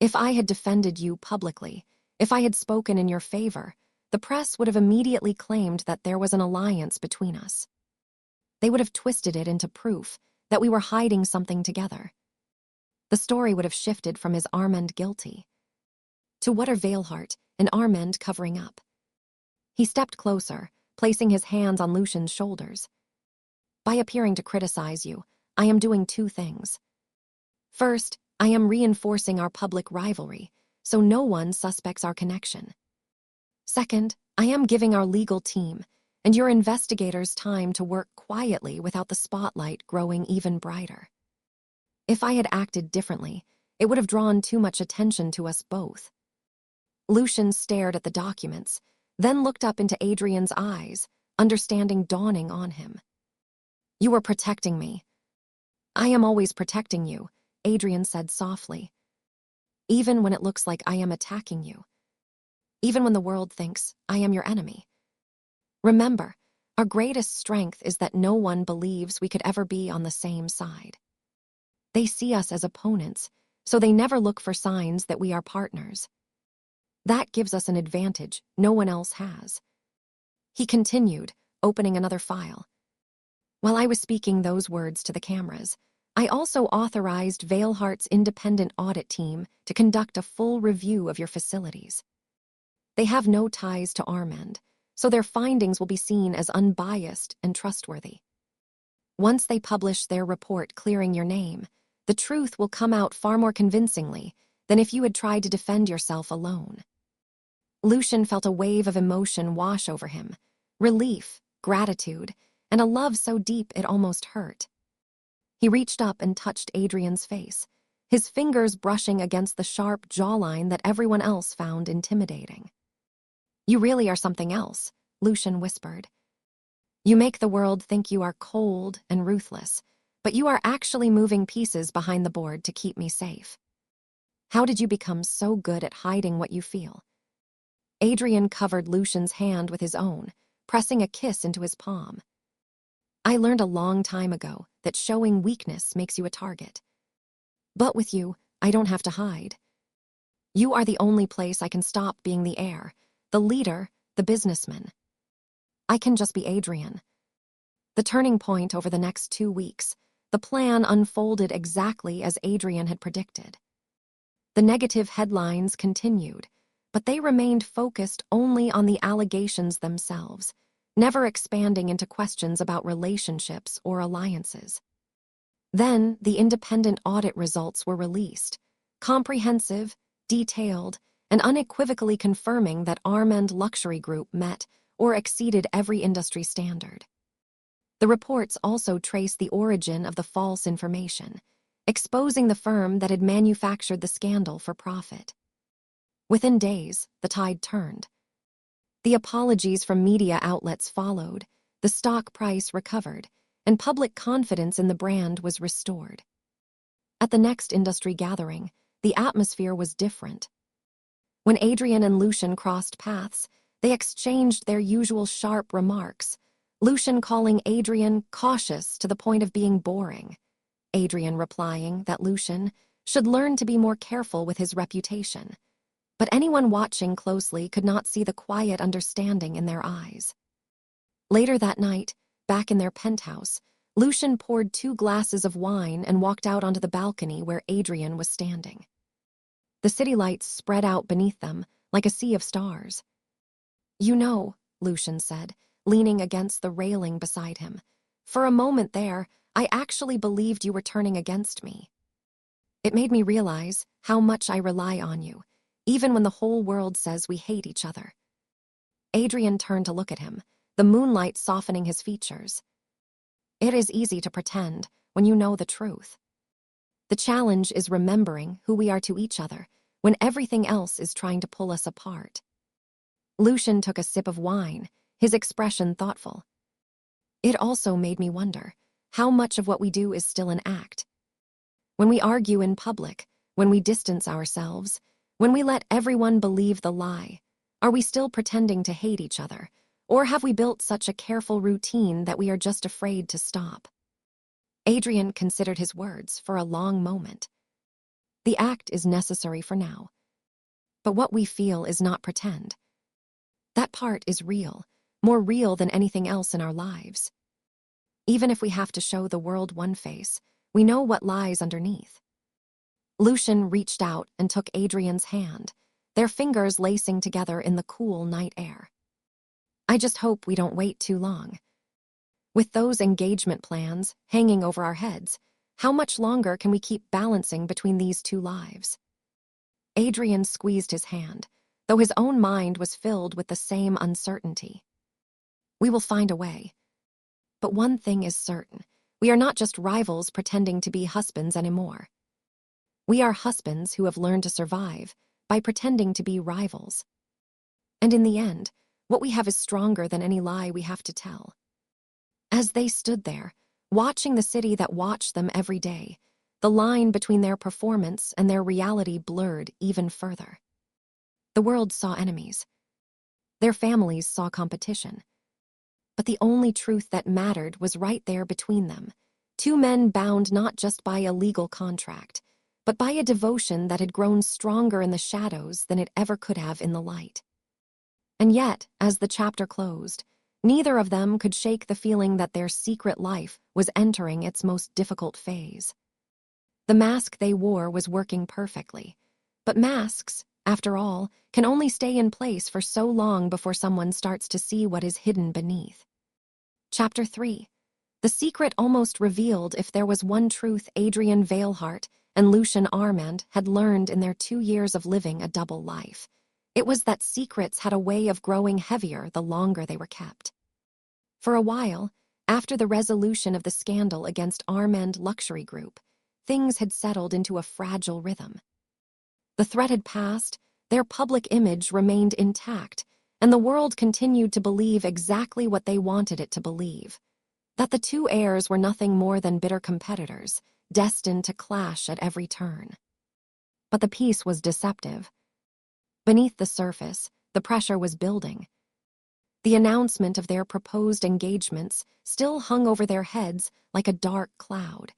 A: "If I had defended you publicly, if I had spoken in your favor, the press would have immediately claimed that there was an alliance between us. They would have twisted it into proof that we were hiding something together. The story would have shifted from is Armand guilty to what are Valehart and Armand covering up?" He stepped closer, placing his hands on Lucien's shoulders. "By appearing to criticize you, I am doing two things. First, I am reinforcing our public rivalry, so no one suspects our connection. Second, I am giving our legal team and your investigators time to work quietly without the spotlight growing even brighter. If I had acted differently, it would have drawn too much attention to us both." Lucien stared at the documents, then looked up into Adrian's eyes, understanding dawning on him. "You are protecting me." "I am always protecting you," Adrian said softly. "Even when it looks like I am attacking you. Even when the world thinks I am your enemy. Remember, our greatest strength is that no one believes we could ever be on the same side. They see us as opponents, so they never look for signs that we are partners. That gives us an advantage no one else has." He continued, opening another file. "While I was speaking those words to the cameras, I also authorized Valehart's independent audit team to conduct a full review of your facilities. They have no ties to Armand, so their findings will be seen as unbiased and trustworthy. Once they publish their report clearing your name, the truth will come out far more convincingly than if you had tried to defend yourself alone." Lucien felt a wave of emotion wash over him, relief, gratitude, and a love so deep it almost hurt. He reached up and touched Adrian's face, his fingers brushing against the sharp jawline that everyone else found intimidating. "You really are something else," Lucien whispered. "You make the world think you are cold and ruthless, But you are actually moving pieces behind the board to keep me safe. How did you become so good at hiding what you feel? Adrian covered Lucien's hand with his own, pressing a kiss into his palm. I learned a long time ago that showing weakness makes you a target. But with you, I don't have to hide. You are the only place I can stop being the heir, the leader, the businessman. I can just be Adrian. The turning point over the next 2 weeks, the plan unfolded exactly as Adrian had predicted. The negative headlines continued, but they remained focused only on the allegations themselves, never expanding into questions about relationships or alliances. Then, the independent audit results were released, comprehensive, detailed, and unequivocally confirming that Armand Luxury Group met or exceeded every industry standard. The reports also traced the origin of the false information, exposing the firm that had manufactured the scandal for profit. Within days, the tide turned. The apologies from media outlets followed, the stock price recovered, and public confidence in the brand was restored. At the next industry gathering, the atmosphere was different. When Adrian and Lucien crossed paths, they exchanged their usual sharp remarks, Lucien calling Adrian cautious to the point of being boring, Adrian replying that Lucien should learn to be more careful with his reputation. But anyone watching closely could not see the quiet understanding in their eyes. Later that night, back in their penthouse, Lucien poured 2 glasses of wine and walked out onto the balcony where Adrian was standing. The city lights spread out beneath them like a sea of stars. "You know," Lucien said, leaning against the railing beside him, "for a moment there, I actually believed you were turning against me. It made me realize how much I rely on you, even when the whole world says we hate each other." Adrian turned to look at him, the moonlight softening his features. It is easy to pretend when you know the truth. The challenge is remembering who we are to each other when everything else is trying to pull us apart. Lucien took a sip of wine, his expression thoughtful. It also made me wonder how much of what we do is still an act. When we argue in public, when we distance ourselves, when we let everyone believe the lie, are we still pretending to hate each other, or have we built such a careful routine that we are just afraid to stop? Adrian considered his words for a long moment. The act is necessary for now. But what we feel is not pretend. That part is real, more real than anything else in our lives. Even if we have to show the world one face, we know what lies underneath. Lucien reached out and took Adrian's hand, their fingers lacing together in the cool night air. "I just hope we don't wait too long. With those engagement plans hanging over our heads, how much longer can we keep balancing between these 2 lives?" Adrian squeezed his hand, though his own mind was filled with the same uncertainty. "We will find a way. But one thing is certain, we are not just rivals pretending to be husbands anymore. We are husbands who have learned to survive by pretending to be rivals. And in the end, what we have is stronger than any lie we have to tell." As they stood there, watching the city that watched them every day, the line between their performance and their reality blurred even further. The world saw enemies. Their families saw competition. But the only truth that mattered was right there between them, 2 men bound not just by a legal contract, but by a devotion that had grown stronger in the shadows than it ever could have in the light. And yet, as the chapter closed, neither of them could shake the feeling that their secret life was entering its most difficult phase. The mask they wore was working perfectly, but masks, after all, can only stay in place for so long before someone starts to see what is hidden beneath. Chapter 3. The secret almost revealed if there was one truth Adrian Valehart and Lucien Armand had learned in their 2 years of living a double life. It was that secrets had a way of growing heavier the longer they were kept. For a while, after the resolution of the scandal against Armand Luxury Group, things had settled into a fragile rhythm. The threat had passed, their public image remained intact, and the world continued to believe exactly what they wanted it to believe. that the two heirs were nothing more than bitter competitors, destined to clash at every turn. But the peace was deceptive. Beneath the surface, the pressure was building. The announcement of their proposed engagements still hung over their heads like a dark cloud,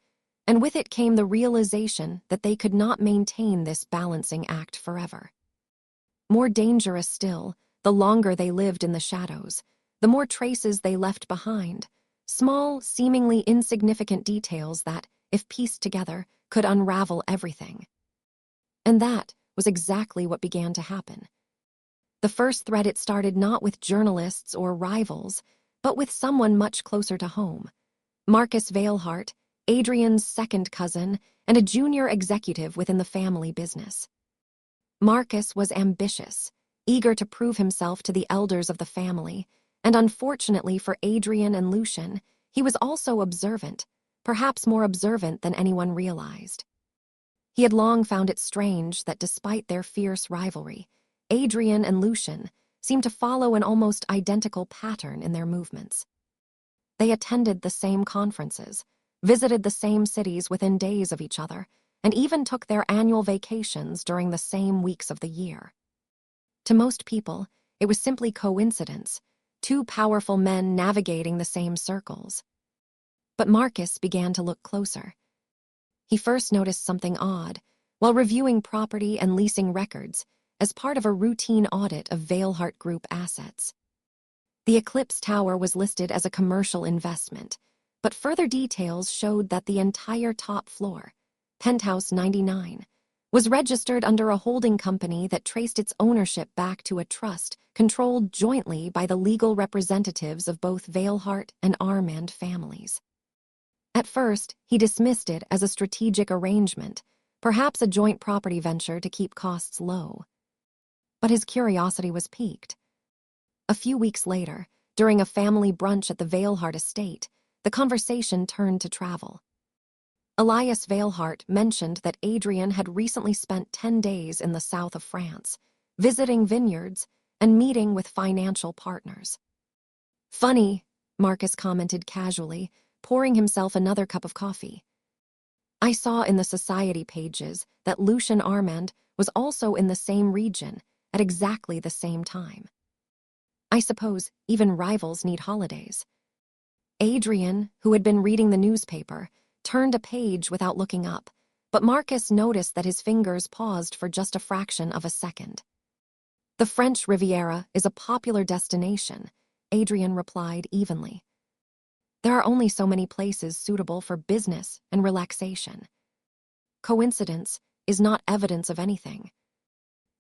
A: and with it came the realization that they could not maintain this balancing act forever. More dangerous still, the longer they lived in the shadows, the more traces they left behind, small, seemingly insignificant details that, if pieced together, could unravel everything. And that was exactly what began to happen. The first thread it started not with journalists or rivals, but with someone much closer to home. Marcus Valehart, Adrian's second cousin, and a junior executive within the family business. Marcus was ambitious, eager to prove himself to the elders of the family, and unfortunately for Adrian and Lucien, he was also observant, perhaps more observant than anyone realized. He had long found it strange that despite their fierce rivalry, Adrian and Lucien seemed to follow an almost identical pattern in their movements. They attended the same conferences, visited the same cities within days of each other, and even took their annual vacations during the same weeks of the year. To most people, it was simply coincidence, two powerful men navigating the same circles. But Marcus began to look closer. He first noticed something odd while reviewing property and leasing records as part of a routine audit of Valehart Group assets. The Eclipse Tower was listed as a commercial investment, but further details showed that the entire top floor, Penthouse 99, was registered under a holding company that traced its ownership back to a trust controlled jointly by the legal representatives of both Valehart and Armand families. At first, he dismissed it as a strategic arrangement, perhaps a joint property venture to keep costs low. But his curiosity was piqued. A few weeks later, during a family brunch at the Valehart estate, the conversation turned to travel. Elias Valehart mentioned that Adrian had recently spent 10 days in the south of France, visiting vineyards and meeting with financial partners. "Funny," Marcus commented casually, pouring himself another cup of coffee. "I saw in the society pages that Lucien Armand was also in the same region at exactly the same time. I suppose even rivals need holidays." Adrian, who had been reading the newspaper, turned a page without looking up, but Marcus noticed that his fingers paused for just a fraction of a second. "The French Riviera is a popular destination," Adrian replied evenly. "There are only so many places suitable for business and relaxation. Coincidence is not evidence of anything."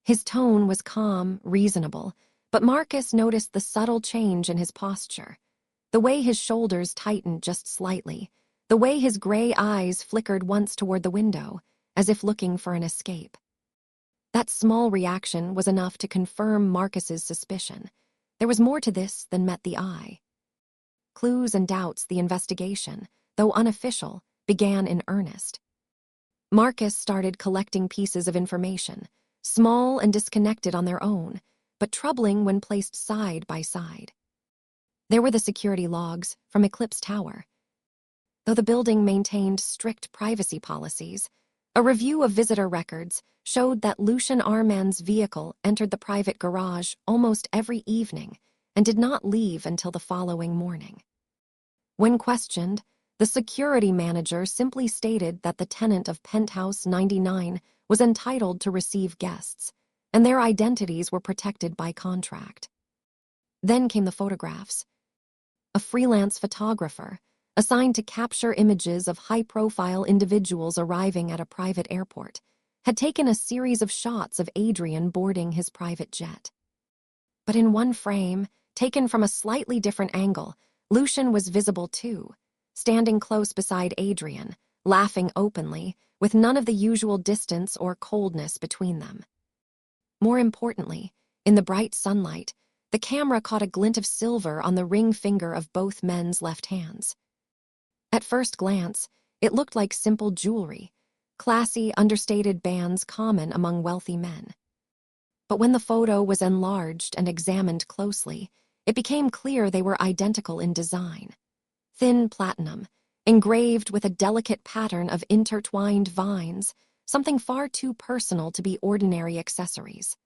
A: His tone was calm, reasonable, but Marcus noticed the subtle change in his posture, the way his shoulders tightened just slightly, the way his gray eyes flickered once toward the window, as if looking for an escape. That small reaction was enough to confirm Marcus's suspicion. There was more to this than met the eye. Clues and doubts, the investigation, though unofficial, began in earnest. Marcus started collecting pieces of information, small and disconnected on their own, but troubling when placed side by side. There were the security logs from Eclipse Tower. Though the building maintained strict privacy policies, a review of visitor records showed that Lucien Armand's vehicle entered the private garage almost every evening and did not leave until the following morning. When questioned, the security manager simply stated that the tenant of Penthouse 99 was entitled to receive guests, and their identities were protected by contract. Then came the photographs. A freelance photographer, assigned to capture images of high-profile individuals arriving at a private airport, had taken a series of shots of Adrian boarding his private jet. But in one frame, taken from a slightly different angle, Lucien was visible too, standing close beside Adrian, laughing openly, with none of the usual distance or coldness between them. More importantly, in the bright sunlight, the camera caught a glint of silver on the ring finger of both men's left hands. At first glance, it looked like simple jewelry, classy, understated bands common among wealthy men. But when the photo was enlarged and examined closely, it became clear they were identical in design. thin platinum, engraved with a delicate pattern of intertwined vines, something far too personal to be ordinary accessories.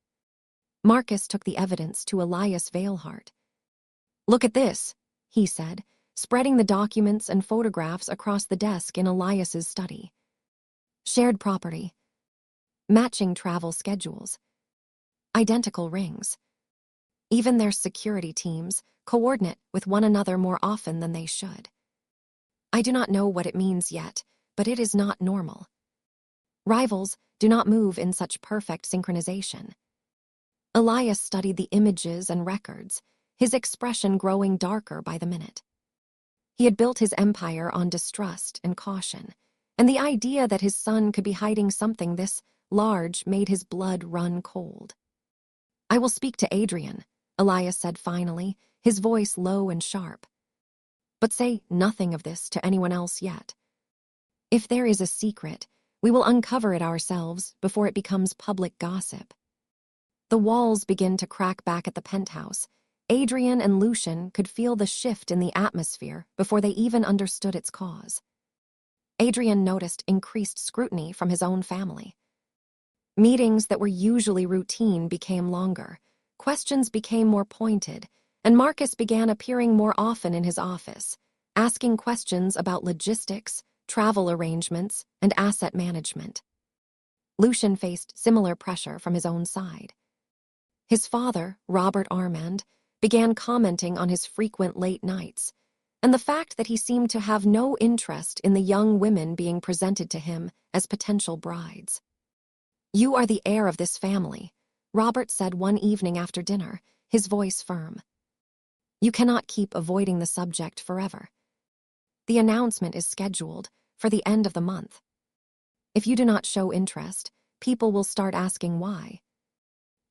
A: Marcus took the evidence to Elias Valehart. "Look at this," he said, spreading the documents and photographs across the desk in Elias's study. Shared property, matching travel schedules, identical rings. Even their security teams coordinate with one another more often than they should. I do not know what it means yet, but it is not normal. Rivals do not move in such perfect synchronization. Elias studied the images and records, his expression growing darker by the minute. He had built his empire on distrust and caution, and the idea that his son could be hiding something this large made his blood run cold. "I will speak to Adrian," Elias said finally, his voice low and sharp. "But say nothing of this to anyone else yet. If there is a secret, we will uncover it ourselves before it becomes public gossip." The walls began to crack back at the penthouse. Adrian and Lucien could feel the shift in the atmosphere before they even understood its cause. Adrian noticed increased scrutiny from his own family. Meetings that were usually routine became longer, questions became more pointed, and Marcus began appearing more often in his office, asking questions about logistics, travel arrangements, and asset management. Lucien faced similar pressure from his own side. His father, Robert Armand, began commenting on his frequent late nights, and the fact that he seemed to have no interest in the young women being presented to him as potential brides. "You are the heir of this family," Robert said one evening after dinner, his voice firm. "You cannot keep avoiding the subject forever. The announcement is scheduled for the end of the month. If you do not show interest, people will start asking why.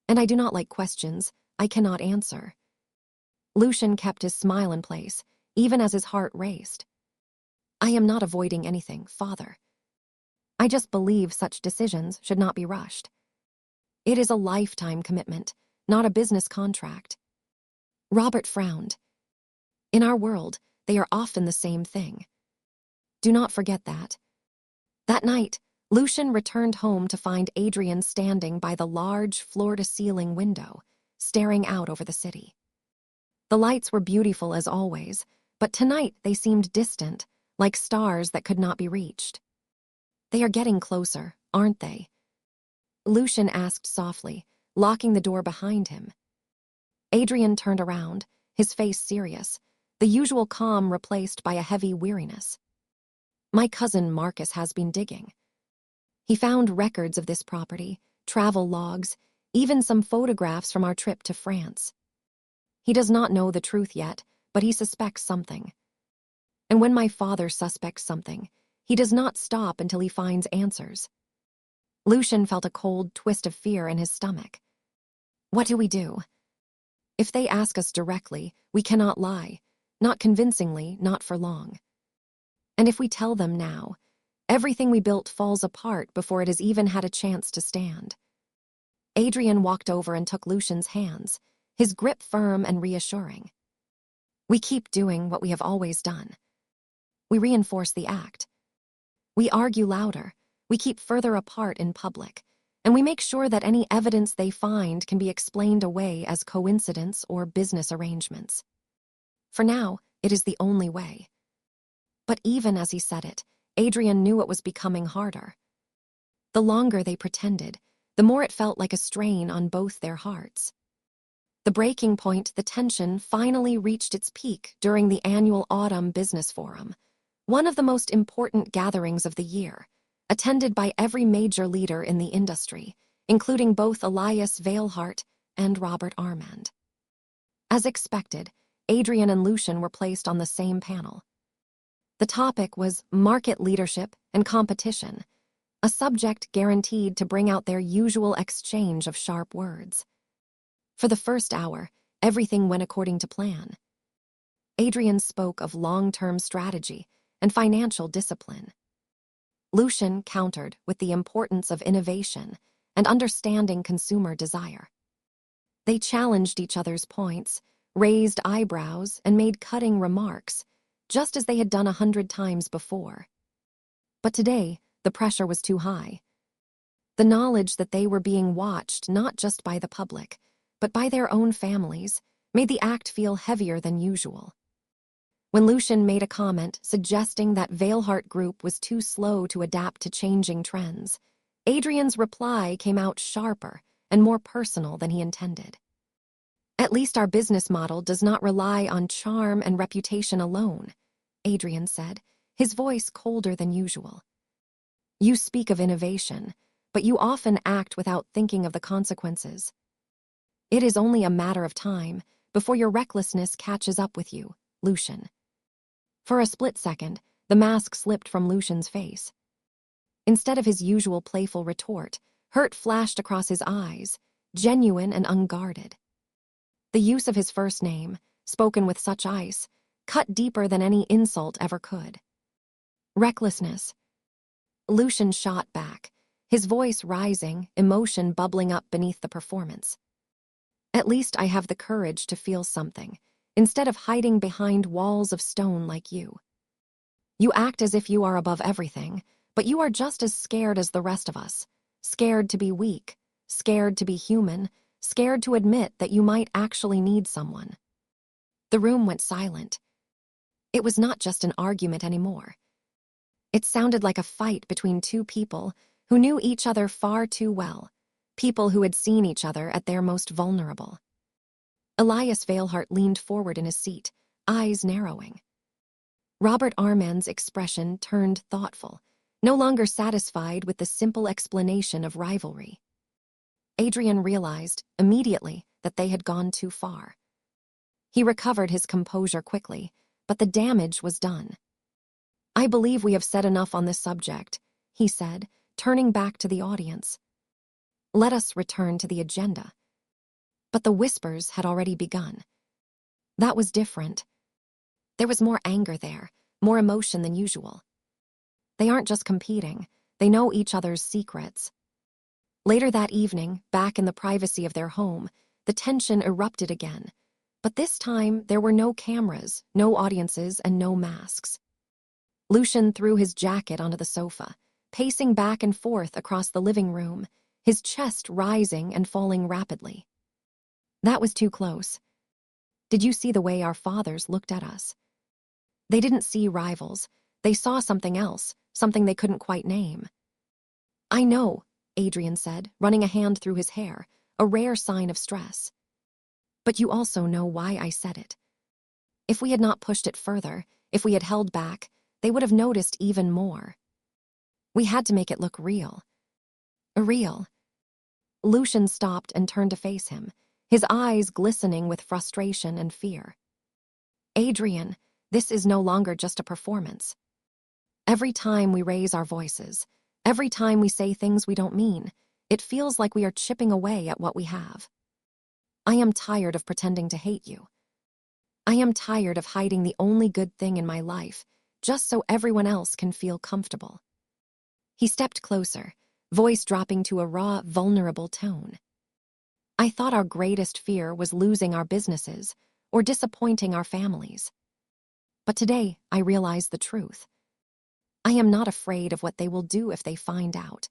A: And I do not like questions I cannot answer." Lucien kept his smile in place, even as his heart raced. "I am not avoiding anything, father. I just believe such decisions should not be rushed. It is a lifetime commitment, not a business contract." Robert frowned. "In our world, they are often the same thing. Do not forget that." That night, Lucien returned home to find Adrian standing by the large floor-to-ceiling window, staring out over the city. The lights were beautiful as always, but tonight they seemed distant, like stars that could not be reached. "They are getting closer, aren't they?" Lucien asked softly, locking the door behind him. Adrian turned around, his face serious, the usual calm replaced by a heavy weariness. "My cousin Marcus has been digging. He found records of this property, travel logs, even some photographs from our trip to France. He does not know the truth yet, but he suspects something. And when my father suspects something, he does not stop until he finds answers." Lucien felt a cold twist of fear in his stomach. "What do we do? If they ask us directly, we cannot lie, not convincingly, not for long. And if we tell them now, everything we built falls apart before it has even had a chance to stand." Adrian walked over and took Lucien's hands, his grip firm and reassuring. "We keep doing what we have always done. We reinforce the act. We argue louder, we keep further apart in public, and we make sure that any evidence they find can be explained away as coincidence or business arrangements. For now, it is the only way." But even as he said it, Adrian knew it was becoming harder. The longer they pretended, the more it felt like a strain on both their hearts. The breaking point, the tension, finally reached its peak during the annual Autumn Business Forum, one of the most important gatherings of the year, attended by every major leader in the industry, including both Elias Valehart and Robert Armand. As expected, Adrian and Lucien were placed on the same panel. The topic was market leadership and competition, a subject guaranteed to bring out their usual exchange of sharp words. For the first hour, everything went according to plan. Adrian spoke of long-term strategy and financial discipline. Lucien countered with the importance of innovation and understanding consumer desire. They challenged each other's points, raised eyebrows, and made cutting remarks, just as they had done 100 times before. But today, the pressure was too high. The knowledge that they were being watched not just by the public, but by their own families, made the act feel heavier than usual. When Lucien made a comment suggesting that Valehart Group was too slow to adapt to changing trends, Adrian's reply came out sharper and more personal than he intended. "At least our business model does not rely on charm and reputation alone," Adrian said, his voice colder than usual. "You speak of innovation, but you often act without thinking of the consequences. It is only a matter of time before your recklessness catches up with you, Lucien." For a split second, the mask slipped from Lucien's face. Instead of his usual playful retort, hurt flashed across his eyes, genuine and unguarded. The use of his first name, spoken with such ice, cut deeper than any insult ever could. "Recklessness." Lucien shot back, his voice rising, emotion bubbling up beneath the performance. "At least I have the courage to feel something, instead of hiding behind walls of stone like you. You act as if you are above everything, but you are just as scared as the rest of us. Scared to be weak, scared to be human, scared to admit that you might actually need someone." The room went silent. It was not just an argument anymore. It sounded like a fight between two people who knew each other far too well, people who had seen each other at their most vulnerable. Elias Valehart leaned forward in his seat, eyes narrowing. Robert Armand's expression turned thoughtful, no longer satisfied with the simple explanation of rivalry. Adrian realized, immediately, that they had gone too far. He recovered his composure quickly, but the damage was done. "I believe we have said enough on this subject," he said, turning back to the audience. "Let us return to the agenda." But the whispers had already begun. That was different. There was more anger there, more emotion than usual. They aren't just competing, they know each other's secrets. Later that evening, back in the privacy of their home, the tension erupted again. But this time, there were no cameras, no audiences, and no masks. Lucien threw his jacket onto the sofa, pacing back and forth across the living room, his chest rising and falling rapidly. "That was too close. Did you see the way our fathers looked at us? They didn't see rivals. They saw something else, something they couldn't quite name." "I know," Adrian said, running a hand through his hair, a rare sign of stress. "But you also know why I said it. If we had not pushed it further, if we had held back, they would have noticed even more. We had to make it look real." "Real?" Lucien stopped and turned to face him, his eyes glistening with frustration and fear. "Adrian, this is no longer just a performance. Every time we raise our voices, every time we say things we don't mean, it feels like we are chipping away at what we have. I am tired of pretending to hate you. I am tired of hiding the only good thing in my life, just so everyone else can feel comfortable." He stepped closer, voice dropping to a raw, vulnerable tone. "I thought our greatest fear was losing our businesses or disappointing our families. But today, I realize the truth. I am not afraid of what they will do if they find out.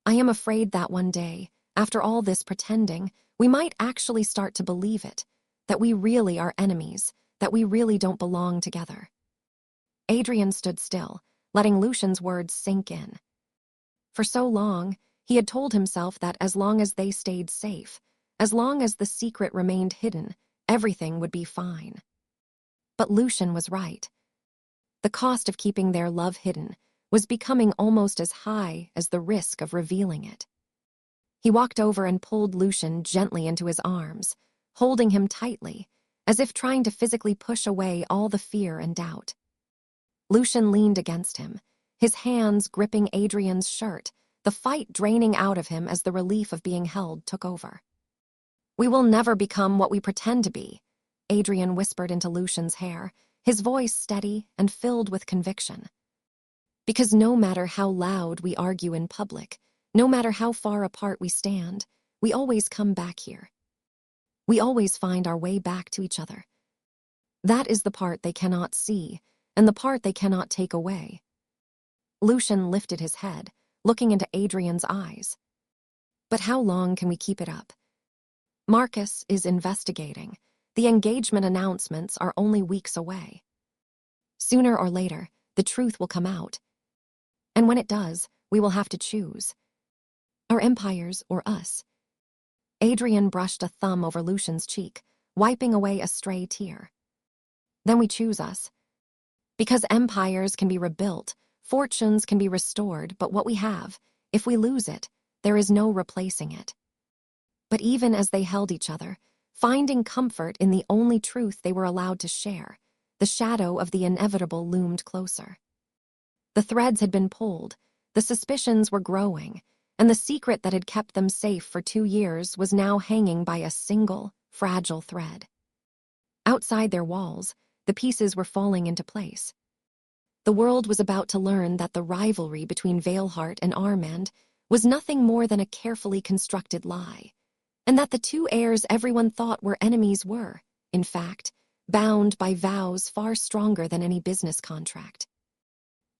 A: I am afraid that one day, after all this pretending, we might actually start to believe it, that we really are enemies, that we really don't belong together." Adrian stood still, letting Lucien's words sink in. For so long, he had told himself that as long as they stayed safe, as long as the secret remained hidden, everything would be fine. But Lucien was right. The cost of keeping their love hidden was becoming almost as high as the risk of revealing it. He walked over and pulled Lucien gently into his arms, holding him tightly, as if trying to physically push away all the fear and doubt. Lucien leaned against him, his hands gripping Adrian's shirt, the fight draining out of him as the relief of being held took over. "We will never become what we pretend to be," Adrian whispered into Lucien's hair, his voice steady and filled with conviction. "Because no matter how loud we argue in public, no matter how far apart we stand, we always come back here. We always find our way back to each other. That is the part they cannot see, and the part they cannot take away. Lucien lifted his head, looking into Adrian's eyes. But how long can we keep it up? Marcus is investigating. The engagement announcements are only weeks away. Sooner or later, the truth will come out. And when it does, we will have to choose. Our empires or us. Adrian brushed a thumb over Lucien's cheek, wiping away a stray tear. Then we choose us. Because empires can be rebuilt, fortunes can be restored, but what we have, if we lose it, there is no replacing it. But even as they held each other, finding comfort in the only truth they were allowed to share, the shadow of the inevitable loomed closer. The threads had been pulled, the suspicions were growing, and the secret that had kept them safe for 2 years was now hanging by a single, fragile thread. Outside their walls, the pieces were falling into place. The world was about to learn that the rivalry between Valehart and Armand was nothing more than a carefully constructed lie, and that the two heirs everyone thought were enemies were, in fact, bound by vows far stronger than any business contract.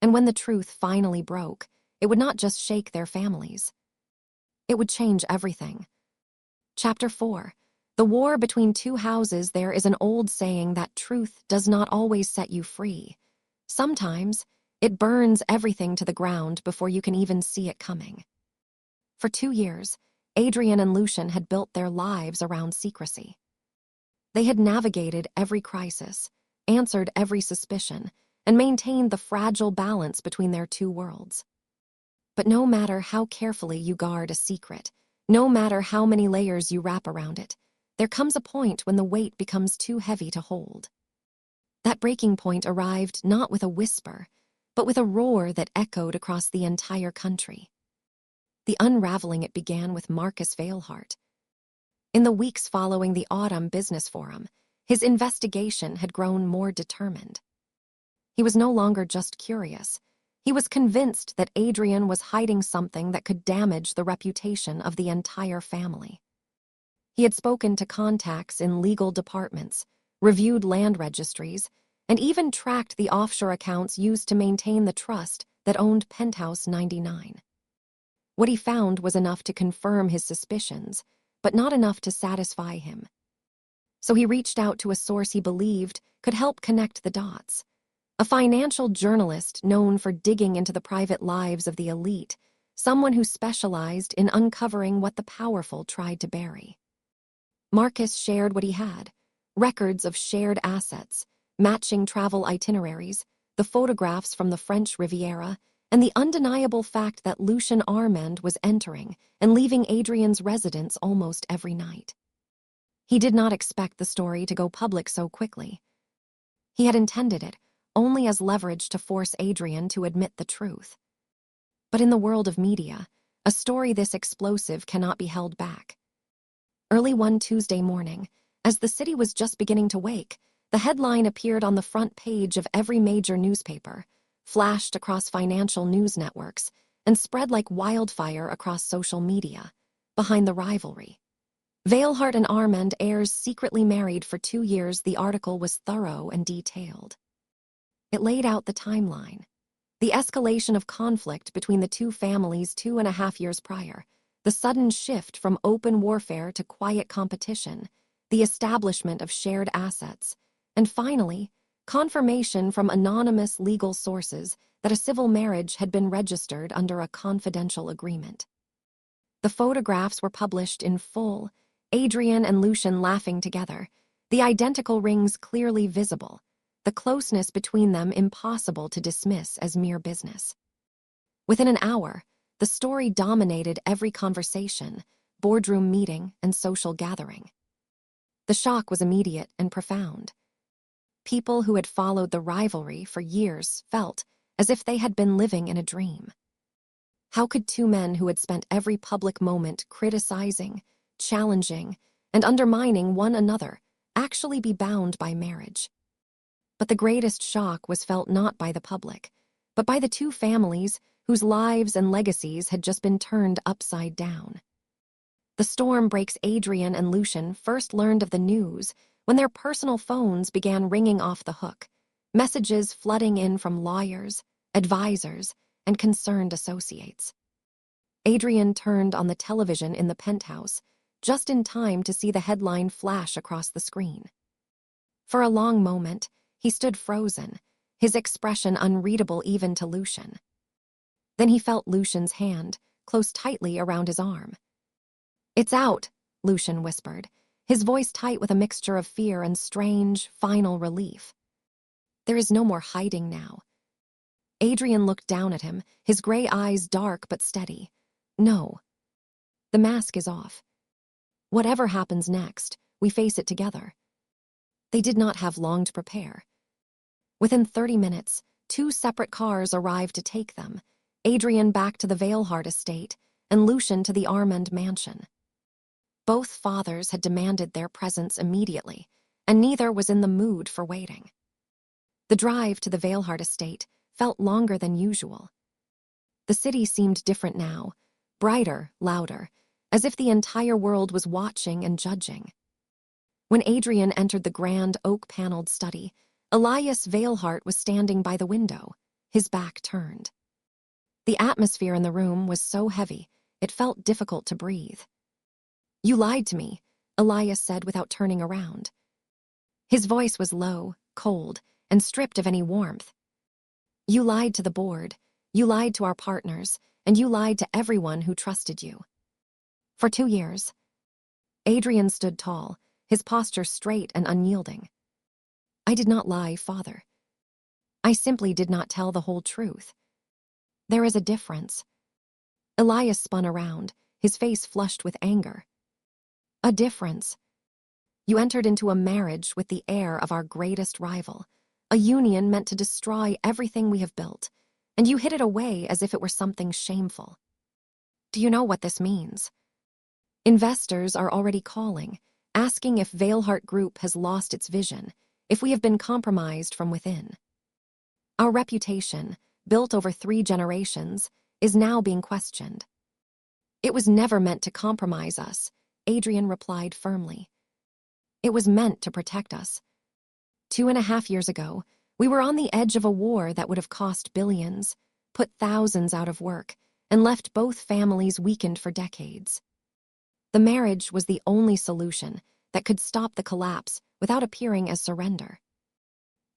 A: And when the truth finally broke, it would not just shake their families. It would change everything. Chapter 4. The war between two houses. There is an old saying that truth does not always set you free. Sometimes, it burns everything to the ground before you can even see it coming. For 2 years, Adrian and Lucien had built their lives around secrecy. They had navigated every crisis, answered every suspicion, and maintained the fragile balance between their two worlds. But no matter how carefully you guard a secret, no matter how many layers you wrap around it, there comes a point when the weight becomes too heavy to hold. That breaking point arrived not with a whisper, but with a roar that echoed across the entire country. The unraveling it began with Marcus Valehart. In the weeks following the autumn business forum, his investigation had grown more determined. He was no longer just curious. He was convinced that Adrian was hiding something that could damage the reputation of the entire family. He had spoken to contacts in legal departments, reviewed land registries, and even tracked the offshore accounts used to maintain the trust that owned Penthouse 99. What he found was enough to confirm his suspicions, but not enough to satisfy him. So he reached out to a source he believed could help connect the dots. A financial journalist known for digging into the private lives of the elite, someone who specialized in uncovering what the powerful tried to bury. Marcus shared what he had: records of shared assets, matching travel itineraries, the photographs from the French Riviera, and the undeniable fact that Lucien Armand was entering and leaving Adrian's residence almost every night. He did not expect the story to go public so quickly. He had intended it only as leverage to force Adrian to admit the truth. But in the world of media, a story this explosive cannot be held back. Early one Tuesday morning, as the city was just beginning to wake, the headline appeared on the front page of every major newspaper, flashed across financial news networks, and spread like wildfire across social media. Behind the rivalry. Valehart and Armand, heirs secretly married for 2 years. The article was thorough and detailed. It laid out the timeline. The escalation of conflict between the two families 2.5 years prior, the sudden shift from open warfare to quiet competition, the establishment of shared assets, and finally, confirmation from anonymous legal sources that a civil marriage had been registered under a confidential agreement. The photographs were published in full, Adrian and Lucien laughing together, the identical rings clearly visible, the closeness between them impossible to dismiss as mere business. Within an hour, the story dominated every conversation, boardroom meeting, and social gathering. The shock was immediate and profound. People who had followed the rivalry for years felt as if they had been living in a dream. How could two men who had spent every public moment criticizing, challenging, and undermining one another actually be bound by marriage? But the greatest shock was felt not by the public, but by the two families whose lives and legacies had just been turned upside down. The storm breaks. Adrian and Lucien first learned of the news when their personal phones began ringing off the hook, messages flooding in from lawyers, advisors, and concerned associates. Adrian turned on the television in the penthouse, just in time to see the headline flash across the screen. For a long moment, he stood frozen, his expression unreadable even to Lucien. Then he felt Lucien's hand close tightly around his arm. "It's out," Lucien whispered, his voice tight with a mixture of fear and strange, final relief. "There is no more hiding now." Adrian looked down at him, his gray eyes dark but steady. "No. The mask is off. Whatever happens next, we face it together." They did not have long to prepare. Within 30 minutes, 2 separate cars arrived to take them, Adrian back to the Valehart estate and Lucien to the Armand mansion. Both fathers had demanded their presence immediately, and neither was in the mood for waiting. The drive to the Valehart estate felt longer than usual. The city seemed different now, brighter, louder, as if the entire world was watching and judging. When Adrian entered the grand oak-paneled study, Elias Valehart was standing by the window, his back turned. The atmosphere in the room was so heavy, it felt difficult to breathe. "You lied to me," Elias said without turning around. His voice was low, cold, and stripped of any warmth. "You lied to the board, you lied to our partners, and you lied to everyone who trusted you. For 2 years." Adrian stood tall, his posture straight and unyielding. "I did not lie, Father. I simply did not tell the whole truth. There is a difference." Elias spun around, his face flushed with anger. "A difference. You entered into a marriage with the heir of our greatest rival, a union meant to destroy everything we have built, and you hid it away as if it were something shameful. Do you know what this means? Investors are already calling, asking if Valehart Group has lost its vision, if we have been compromised from within. Our reputation, built over 3 generations, is now being questioned." "It was never meant to compromise us," Adrian replied firmly. "It was meant to protect us. 2.5 years ago, we were on the edge of a war that would have cost billions, put thousands out of work, and left both families weakened for decades. The marriage was the only solution that could stop the collapse without appearing as surrender."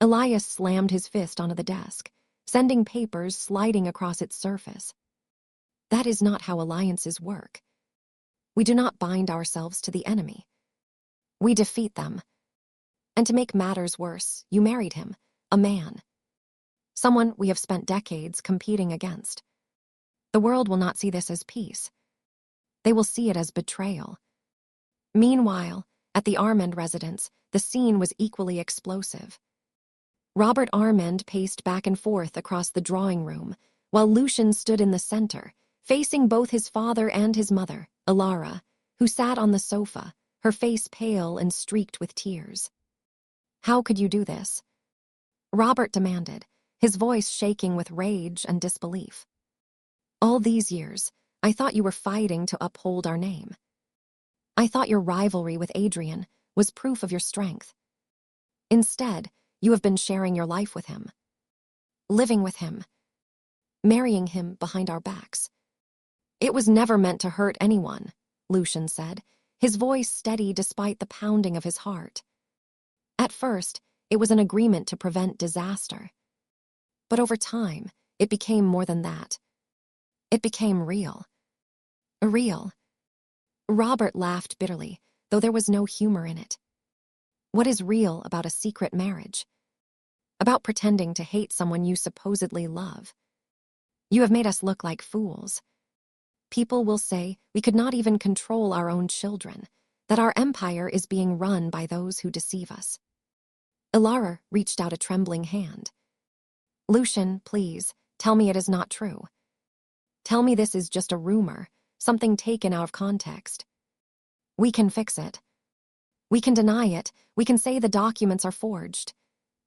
A: Elias slammed his fist onto the desk, sending papers sliding across its surface. "That is not how alliances work. We do not bind ourselves to the enemy. We defeat them. And to make matters worse, you married him, a man. Someone we have spent decades competing against. The world will not see this as peace. They will see it as betrayal." Meanwhile, at the Armand residence, the scene was equally explosive. Robert Armand paced back and forth across the drawing room, while Lucien stood in the center, facing both his father and his mother, Alara, who sat on the sofa, her face pale and streaked with tears. "How could you do this?" Robert demanded, his voice shaking with rage and disbelief. "All these years, I thought you were fighting to uphold our name. I thought your rivalry with Adrian was proof of your strength. Instead, you have been sharing your life with him, living with him, marrying him behind our backs." "It was never meant to hurt anyone," Lucien said, his voice steady despite the pounding of his heart. "At first, it was an agreement to prevent disaster. But over time, it became more than that. It became real. Real." Robert laughed bitterly, though there was no humor in it. "What is real about a secret marriage? About pretending to hate someone you supposedly love? You have made us look like fools. People will say we could not even control our own children, that our empire is being run by those who deceive us." Alara reached out a trembling hand. "Lucien, please, tell me it is not true. Tell me this is just a rumor, something taken out of context. We can fix it. We can deny it, we can say the documents are forged."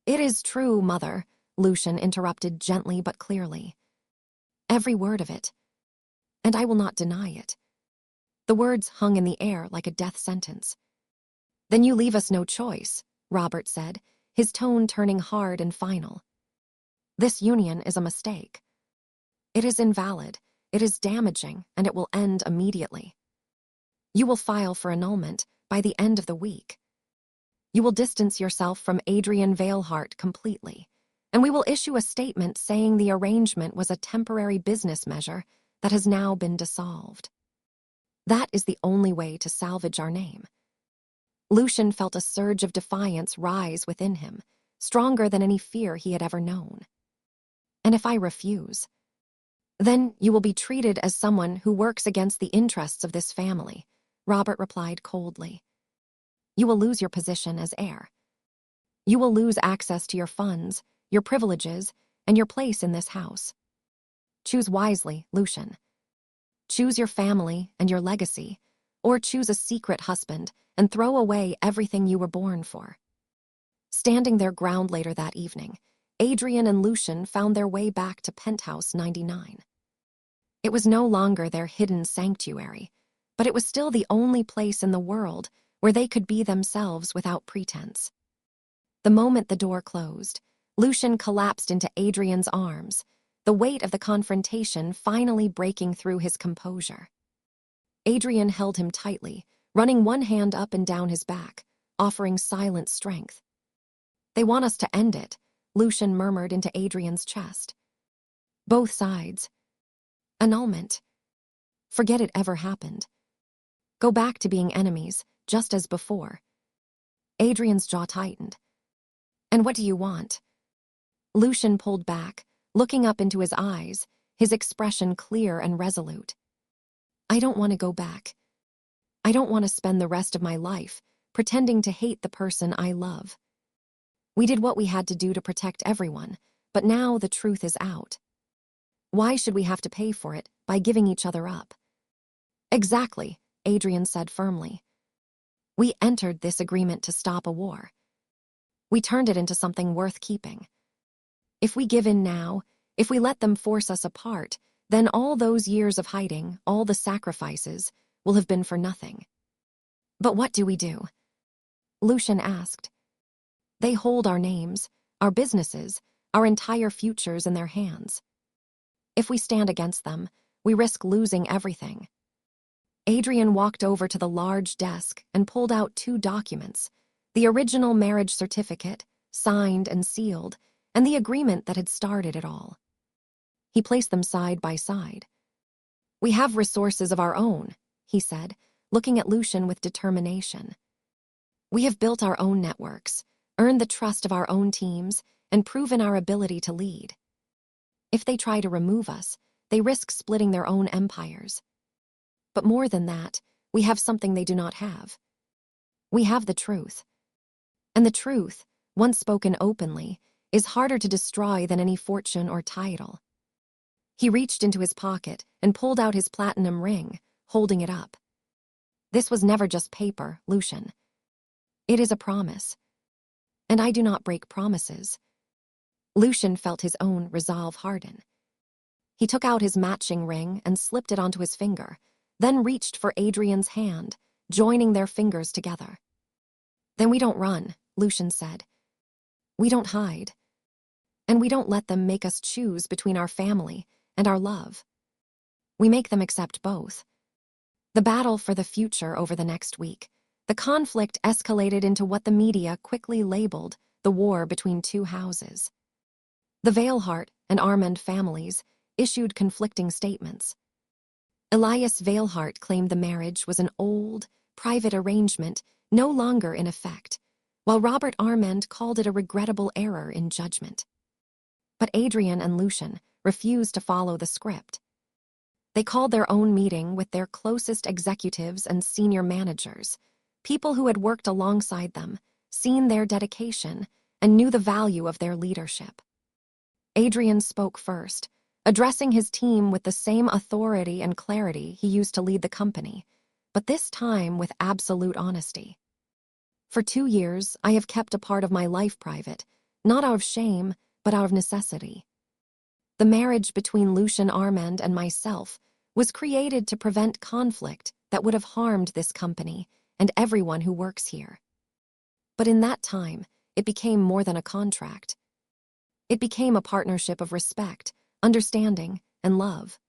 A: "It is true, Mother," Lucien interrupted gently but clearly. "Every word of it. And I will not deny it. The words hung in the air like a death sentence. "Then you leave us no choice," Robert said, his tone turning hard and final. "This union is a mistake. It is invalid, it is damaging, and it will end immediately. You will file for annulment by the end of the week. You will distance yourself from Adrian Valehart completely, and we will issue a statement saying the arrangement was a temporary business measure that has now been dissolved. That is the only way to salvage our name." Lucien felt a surge of defiance rise within him, stronger than any fear he had ever known. "And if I refuse? Then you will be treated as someone who works against the interests of this family," Robert replied coldly. "You will lose your position as heir. You will lose access to your funds, your privileges, and your place in this house. Choose wisely, Lucien. Choose your family and your legacy, or choose a secret husband and throw away everything you were born for." Standing their ground later that evening, Adrian and Lucien found their way back to Penthouse 99. It was no longer their hidden sanctuary, but it was still the only place in the world where they could be themselves without pretense. The moment the door closed, Lucien collapsed into Adrian's arms, the weight of the confrontation finally breaking through his composure. Adrian held him tightly, running one hand up and down his back, offering silent strength. "They want us to end it," Lucien murmured into Adrian's chest. "Both sides. Annulment. Forget it ever happened. Go back to being enemies, just as before." Adrian's jaw tightened. "And what do you want?" Lucien pulled back, looking up into his eyes, his expression clear and resolute. "I don't want to go back. I don't want to spend the rest of my life pretending to hate the person I love. We did what we had to do to protect everyone, but now the truth is out. Why should we have to pay for it by giving each other up?" "Exactly," Adrian said firmly. "We entered this agreement to stop a war. We turned it into something worth keeping. If we give in now, if we let them force us apart, then all those years of hiding, all the sacrifices, will have been for nothing." "But what do we do?" Lucien asked. "They hold our names, our businesses, our entire futures in their hands. If we stand against them, we risk losing everything." Adrian walked over to the large desk and pulled out 2 documents, the original marriage certificate, signed and sealed, and the agreement that had started it all. He placed them side by side. "We have resources of our own," he said, looking at Lucien with determination. "We have built our own networks, earned the trust of our own teams, and proven our ability to lead. If they try to remove us, they risk splitting their own empires. But more than that, we have something they do not have. We have the truth. And the truth, once spoken openly, is harder to destroy than any fortune or title." He reached into his pocket and pulled out his platinum ring, holding it up. "This was never just paper, Lucien. It is a promise. And I do not break promises." Lucien felt his own resolve harden. He took out his matching ring and slipped it onto his finger, then reached for Adrian's hand, joining their fingers together. "Then we don't run," Lucien said. "We don't hide. And we don't let them make us choose between our family and our love. We make them accept both." The battle for the future over the next week, the conflict escalated into what the media quickly labeled the war between 2 houses. The Valehart and Armand families issued conflicting statements. Elias Valehart claimed the marriage was an old, private arrangement no longer in effect, while Robert Armand called it a regrettable error in judgment. But Adrian and Lucien refused to follow the script. They called their own meeting with their closest executives and senior managers, people who had worked alongside them, seen their dedication, and knew the value of their leadership. Adrian spoke first, addressing his team with the same authority and clarity he used to lead the company, but this time with absolute honesty. "For 2 years, I have kept a part of my life private, not out of shame, but out of necessity. The marriage between Lucien Armand and myself was created to prevent conflict that would have harmed this company and everyone who works here. But in that time, it became more than a contract. It became a partnership of respect, understanding, and love.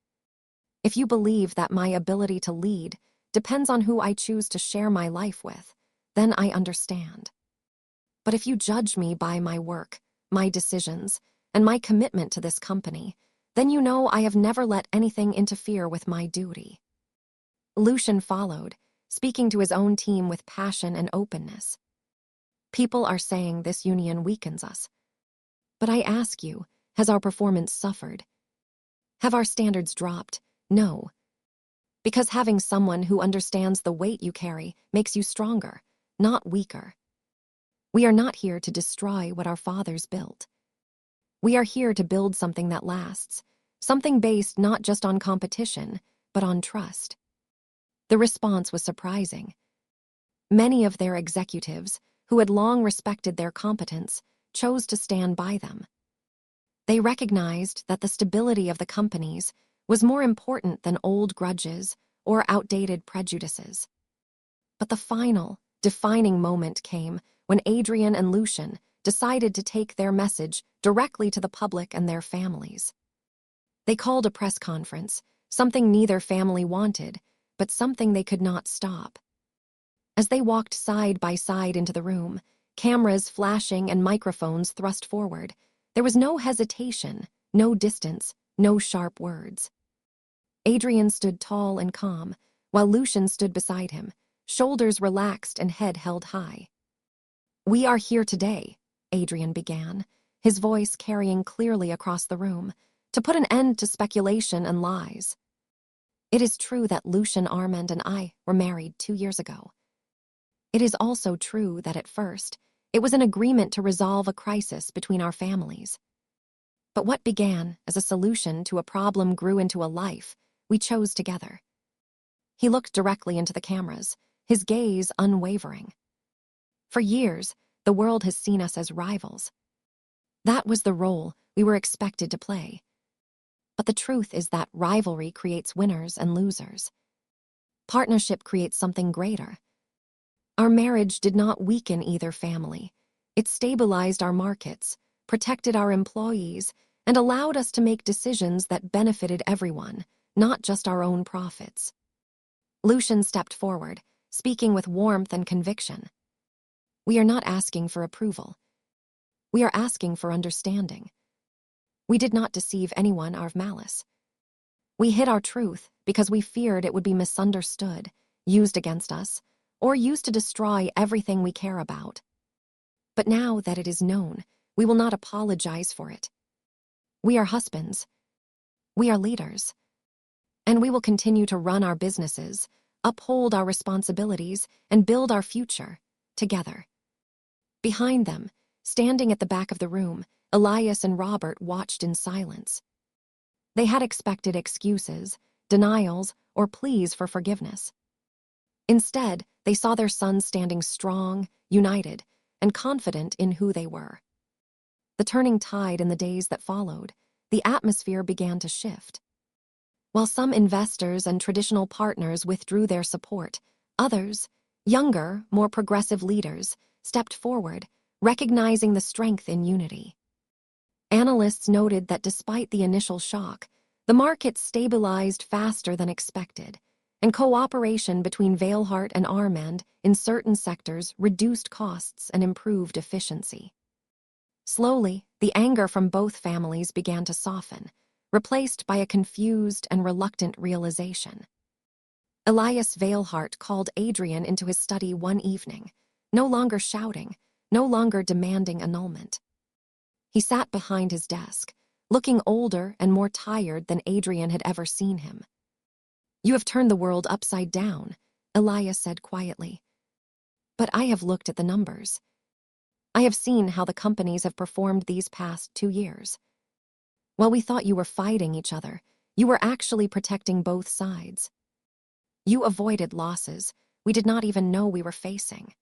A: If you believe that my ability to lead depends on who I choose to share my life with, then I understand. But if you judge me by my work, my decisions, and my commitment to this company, then you know I have never let anything interfere with my duty. Lucien followed, speaking to his own team with passion and openness. People are saying this union weakens us. But I ask you, has our performance suffered? Have our standards dropped? No. Because having someone who understands the weight you carry makes you stronger, not weaker. We are not here to destroy what our fathers built. We are here to build something that lasts, something based not just on competition, but on trust. The response was surprising. Many of their executives, who had long respected their competence, chose to stand by them. They recognized that the stability of the companies was more important than old grudges or outdated prejudices. But the final, defining moment came when Adrian and Lucien decided to take their message directly to the public and their families. They called a press conference, something neither family wanted, but something they could not stop. As they walked side by side into the room, cameras flashing and microphones thrust forward, there was no hesitation, no distance, no sharp words. Adrian stood tall and calm, while Lucien stood beside him, shoulders relaxed and head held high. "We are here today," Adrian began, his voice carrying clearly across the room, "to put an end to speculation and lies. It is true that Lucien, Armand, and I were married 2 years ago. It is also true that at first, it was an agreement to resolve a crisis between our families. But what began as a solution to a problem grew into a life we chose together." He looked directly into the cameras, his gaze unwavering. "For years, the world has seen us as rivals. That was the role we were expected to play. But the truth is that rivalry creates winners and losers. Partnership creates something greater. Our marriage did not weaken either family. It stabilized our markets, protected our employees, and allowed us to make decisions that benefited everyone, not just our own profits." Lucien stepped forward, speaking with warmth and conviction. "We are not asking for approval. We are asking for understanding. We did not deceive anyone out of malice. We hid our truth because we feared it would be misunderstood, used against us, or used to destroy everything we care about. But now that it is known, we will not apologize for it. We are husbands. We are leaders. And we will continue to run our businesses, uphold our responsibilities, and build our future, together." Behind them, standing at the back of the room, Elias and Robert watched in silence. They had expected excuses, denials, or pleas for forgiveness. Instead, they saw their son standing strong, united, and confident in who they were. The turning tide in the days that followed, the atmosphere began to shift. While some investors and traditional partners withdrew their support, others, younger, more progressive leaders, stepped forward, recognizing the strength in unity. Analysts noted that despite the initial shock, the market stabilized faster than expected, and cooperation between Valehart and Armand in certain sectors reduced costs and improved efficiency. Slowly, the anger from both families began to soften, replaced by a confused and reluctant realization. Elias Valehart called Adrian into his study one evening, no longer shouting, no longer demanding annulment. He sat behind his desk, looking older and more tired than Adrian had ever seen him. "You have turned the world upside down," Elias said quietly. "But I have looked at the numbers. I have seen how the companies have performed these past 2 years. While we thought you were fighting each other, you were actually protecting both sides. You avoided losses we did not even know we were facing."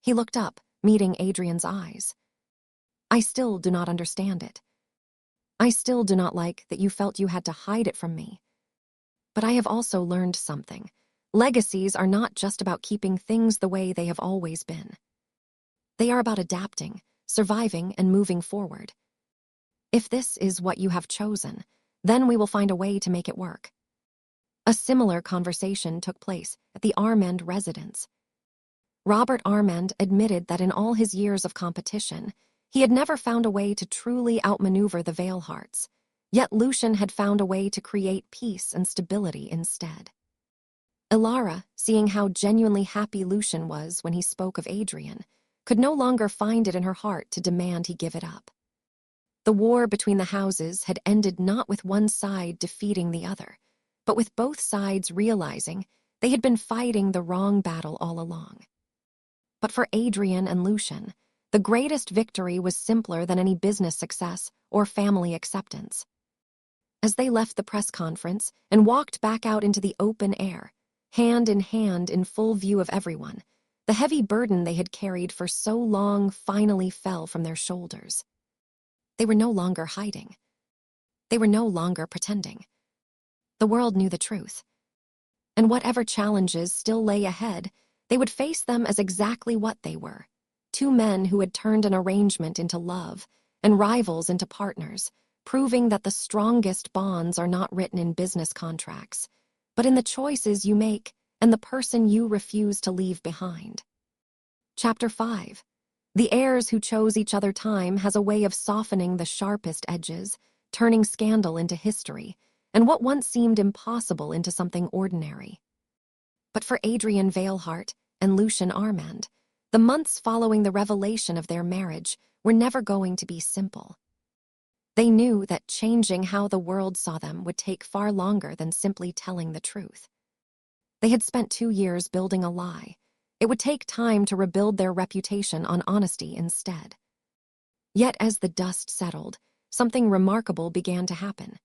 A: He looked up, meeting Adrian's eyes. "I still do not understand it. I still do not like that you felt you had to hide it from me. But I have also learned something. Legacies are not just about keeping things the way they have always been. They are about adapting, surviving, and moving forward. If this is what you have chosen, then we will find a way to make it work. A similar conversation took place at the Armand residence. Robert Armand admitted that in all his years of competition, he had never found a way to truly outmaneuver the Valeharts, yet Lucien had found a way to create peace and stability instead. Ilara, seeing how genuinely happy Lucien was when he spoke of Adrian, could no longer find it in her heart to demand he give it up. The war between the houses had ended not with one side defeating the other, but with both sides realizing they had been fighting the wrong battle all along. But for Adrian and Lucien, the greatest victory was simpler than any business success or family acceptance. As they left the press conference and walked back out into the open air, hand in full view of everyone, the heavy burden they had carried for so long finally fell from their shoulders. They were no longer hiding. They were no longer pretending. The world knew the truth. And whatever challenges still lay ahead, they would face them as exactly what they were: two men who had turned an arrangement into love and rivals into partners, proving that the strongest bonds are not written in business contracts, but in the choices you make and the person you refuse to leave behind. Chapter 5. The heirs who chose each other. Time has a way of softening the sharpest edges, turning scandal into history, and what once seemed impossible into something ordinary. But for Adrian Valehart and Lucien Armand, the months following the revelation of their marriage were never going to be simple. They knew that changing how the world saw them would take far longer than simply telling the truth. They had spent 2 years building a lie. It would take time to rebuild their reputation on honesty instead. Yet as the dust settled, something remarkable began to happen.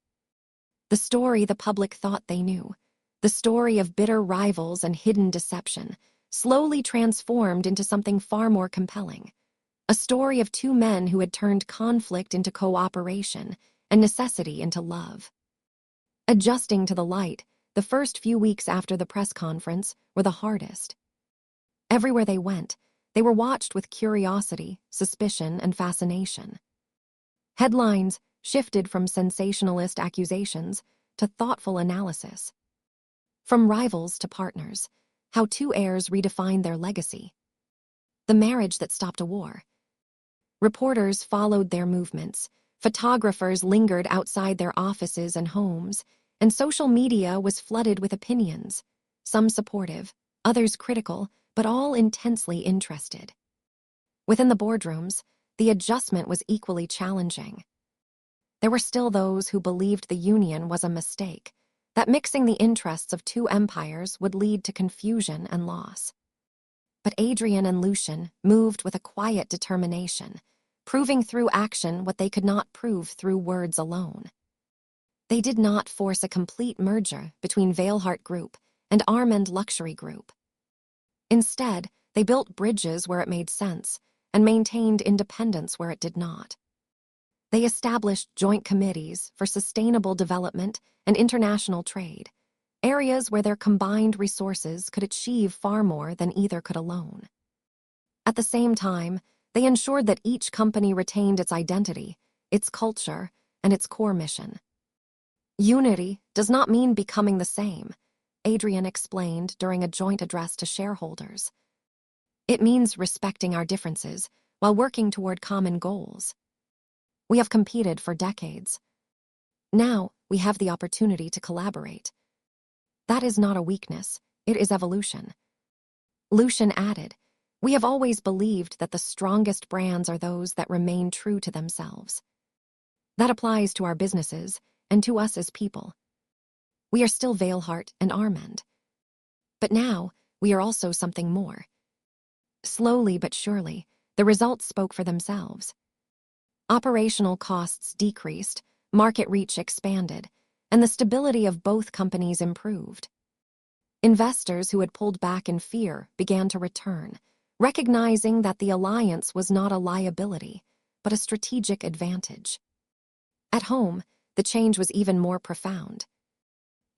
A: The story the public thought they knew, the story of bitter rivals and hidden deception, slowly transformed into something far more compelling. A story of two men who had turned conflict into cooperation and necessity into love. Adjusting to the light, the first few weeks after the press conference were the hardest. Everywhere they went, they were watched with curiosity, suspicion, and fascination. Headlines shifted from sensationalist accusations to thoughtful analysis. From rivals to partners, how two heirs redefined their legacy. The marriage that stopped a war. Reporters followed their movements, photographers lingered outside their offices and homes, and social media was flooded with opinions, some supportive, others critical, but all intensely interested. Within the boardrooms, the adjustment was equally challenging. There were still those who believed the union was a mistake, that mixing the interests of two empires would lead to confusion and loss. But Adrian and Lucien moved with a quiet determination, proving through action what they could not prove through words alone. They did not force a complete merger between Valehart Group and Armand Luxury Group. Instead, they built bridges where it made sense and maintained independence where it did not. They established joint committees for sustainable development and international trade, areas where their combined resources could achieve far more than either could alone. At the same time, they ensured that each company retained its identity, its culture, and its core mission. Unity does not mean becoming the same, Adrian explained during a joint address to shareholders. It means respecting our differences while working toward common goals. We have competed for decades. Now, we have the opportunity to collaborate. That is not a weakness, it is evolution. Lucien added, "We have always believed that the strongest brands are those that remain true to themselves. That applies to our businesses and to us as people. We are still Valehart and Armand. But now, we are also something more." Slowly but surely, the results spoke for themselves. Operational costs decreased, market reach expanded, and the stability of both companies improved. Investors who had pulled back in fear began to return, recognizing that the alliance was not a liability, but a strategic advantage. At home, the change was even more profound.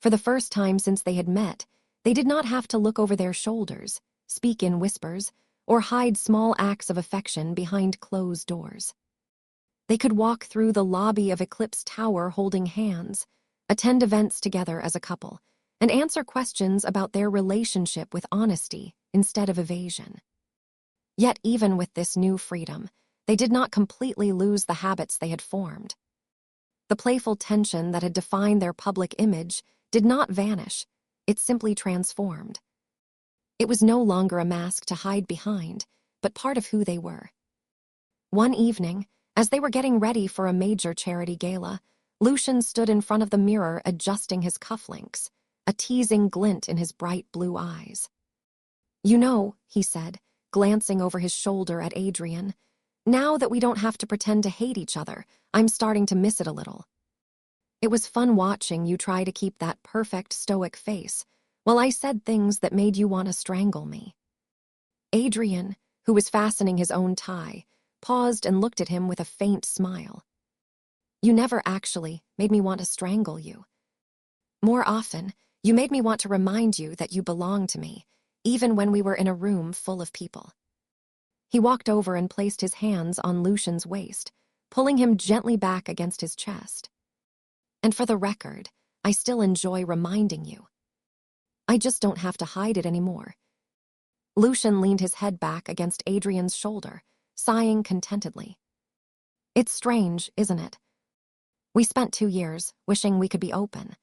A: For the first time since they had met, They did not have to look over their shoulders, speak in whispers, or hide small acts of affection behind closed doors. They could walk through the lobby of Eclipse Tower holding hands, attend events together as a couple, and answer questions about their relationship with honesty instead of evasion. Yet even with this new freedom, they did not completely lose the habits they had formed. The playful tension that had defined their public image did not vanish, it simply transformed. It was no longer a mask to hide behind, but part of who they were. One evening, as they were getting ready for a major charity gala, Lucien stood in front of the mirror adjusting his cufflinks, a teasing glint in his bright blue eyes. "You know," he said, glancing over his shoulder at Adrian, "now that we don't have to pretend to hate each other, I'm starting to miss it a little. It was fun watching you try to keep that perfect stoic face, while I said things that made you want to strangle me." Adrian, who was fastening his own tie, paused and looked at him with a faint smile. "You never actually made me want to strangle you. More often, you made me want to remind you that you belong to me, even when we were in a room full of people." He walked over and placed his hands on Lucien's waist, pulling him gently back against his chest. "And for the record, I still enjoy reminding you. I just don't have to hide it anymore." Lucien leaned his head back against Adrian's shoulder, sighing contentedly. "It's strange, isn't it? We spent 2 years wishing we could be open.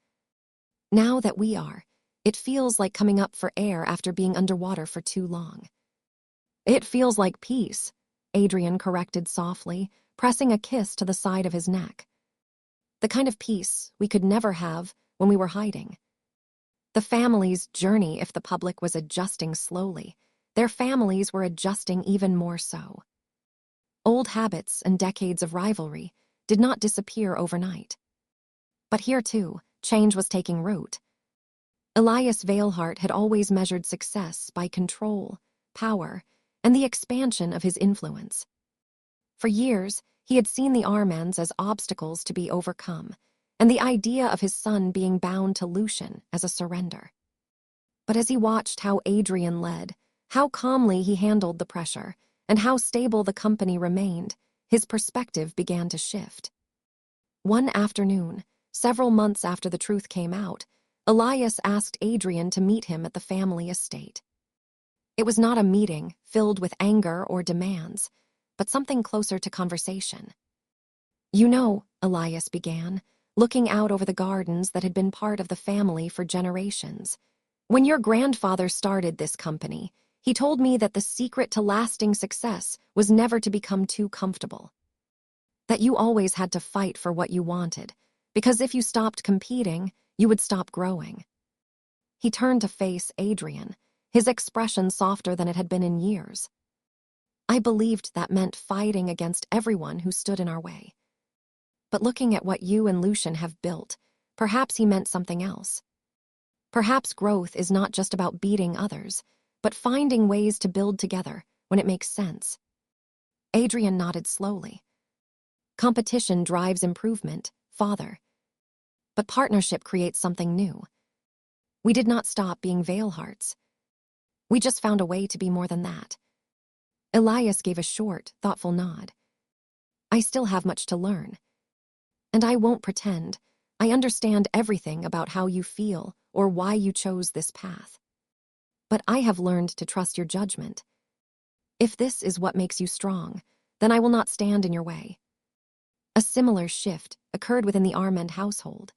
A: Now that we are, it feels like coming up for air after being underwater for too long." "It feels like peace," Adrian corrected softly, pressing a kiss to the side of his neck. "The kind of peace we could never have when we were hiding." The family's journey, if the public was adjusting slowly, their families were adjusting even more so. Old habits and decades of rivalry did not disappear overnight. But here, too, change was taking root. Elias Valehart had always measured success by control, power, and the expansion of his influence. For years, he had seen the Armands as obstacles to be overcome, and the idea of his son being bound to Lucien as a surrender. But as he watched how Adrian led, how calmly he handled the pressure, and how stable the company remained, his perspective began to shift. One afternoon, several months after the truth came out, Elias asked Adrian to meet him at the family estate. It was not a meeting filled with anger or demands, but something closer to conversation. "You know," Elias began, looking out over the gardens that had been part of the family for generations, "when your grandfather started this company, he told me that the secret to lasting success was never to become too comfortable. That you always had to fight for what you wanted, because if you stopped competing, you would stop growing." He turned to face Adrian, his expression softer than it had been in years. "I believed that meant fighting against everyone who stood in our way. But looking at what you and Lucien have built, perhaps he meant something else. Perhaps growth is not just about beating others, but finding ways to build together when it makes sense." Adrian nodded slowly. "Competition drives improvement, father. But partnership creates something new. We did not stop being Valeharts. We just found a way to be more than that." Elias gave a short, thoughtful nod. "I still have much to learn. And I won't pretend I understand everything about how you feel or why you chose this path. But I have learned to trust your judgment. If this is what makes you strong, then I will not stand in your way." A similar shift occurred within the Armand household.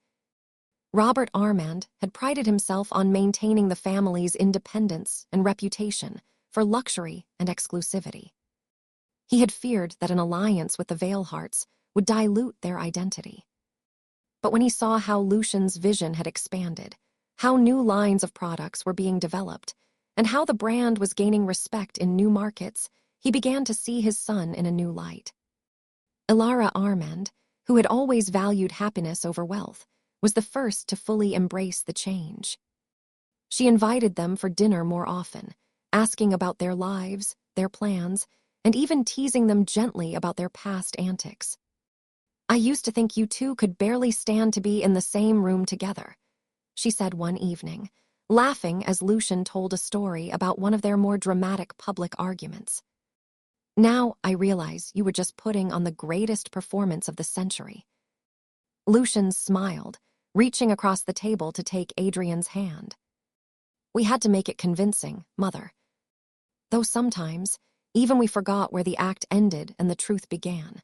A: Robert Armand had prided himself on maintaining the family's independence and reputation for luxury and exclusivity. He had feared that an alliance with the Valeharts would dilute their identity. But when he saw how Lucien's vision had expanded, how new lines of products were being developed, and how the brand was gaining respect in new markets, he began to see his son in a new light. Ilara Armand, who had always valued happiness over wealth, was the first to fully embrace the change. She invited them for dinner more often, asking about their lives, their plans, and even teasing them gently about their past antics. "I used to think you two could barely stand to be in the same room together," she said one evening, laughing as Lucien told a story about one of their more dramatic public arguments. Now I realize you were just putting on the greatest performance of the century. Lucien smiled, reaching across the table to take Adrian's hand. We had to make it convincing, Mother. Though sometimes, even we forgot where the act ended and the truth began.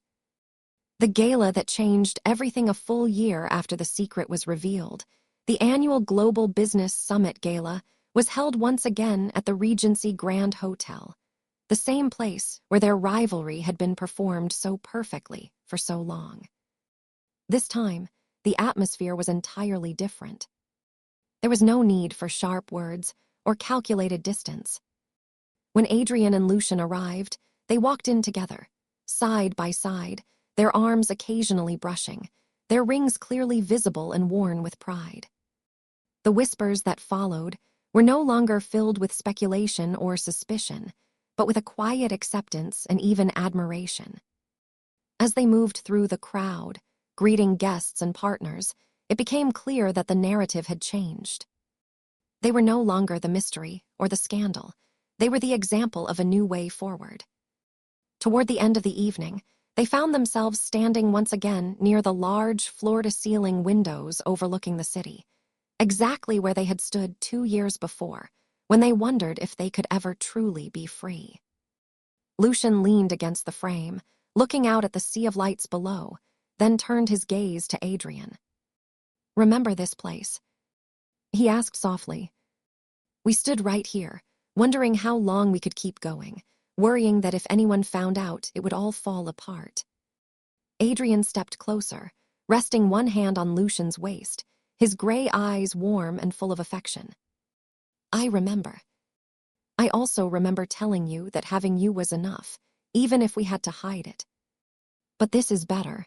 A: The gala that changed everything a full year after the secret was revealed, the annual Global Business Summit Gala, was held once again at the Regency Grand Hotel, the same place where their rivalry had been performed so perfectly for so long. This time, the atmosphere was entirely different. There was no need for sharp words or calculated distance. When Adrian and Lucien arrived, they walked in together, side by side, their arms occasionally brushing, their rings clearly visible and worn with pride. The whispers that followed were no longer filled with speculation or suspicion, but with a quiet acceptance and even admiration. As they moved through the crowd, greeting guests and partners, it became clear that the narrative had changed. They were no longer the mystery or the scandal. They were the example of a new way forward. Toward the end of the evening, they found themselves standing once again near the large floor-to-ceiling windows overlooking the city, exactly where they had stood 2 years before, when they wondered if they could ever truly be free. Lucien leaned against the frame, looking out at the sea of lights below, then turned his gaze to Adrian. "Remember this place?" he asked softly. "We stood right here, wondering how long we could keep going, worrying that if anyone found out, it would all fall apart." Adrian stepped closer, resting one hand on Lucien's waist, his gray eyes warm and full of affection. "I remember. I also remember telling you that having you was enough, even if we had to hide it. But this is better.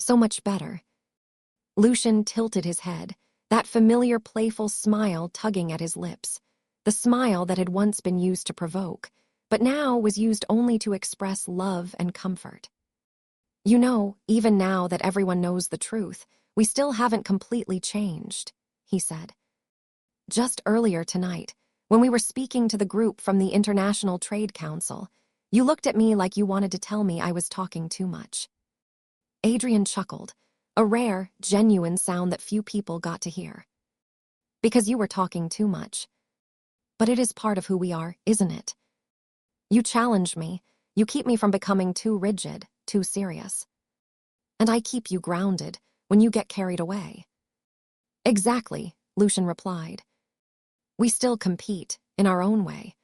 A: So much better." Lucien tilted his head, that familiar playful smile tugging at his lips, the smile that had once been used to provoke, but now was used only to express love and comfort. "You know, even now that everyone knows the truth, we still haven't completely changed," he said. "Just earlier tonight, when we were speaking to the group from the International Trade Council, you looked at me like you wanted to tell me I was talking too much." Adrian chuckled, a rare, genuine sound that few people got to hear. "Because you were talking too much. But it is part of who we are, isn't it? You challenge me, you keep me from becoming too rigid, too serious. And I keep you grounded when you get carried away." "Exactly," Lucien replied. "We still compete, in our own way.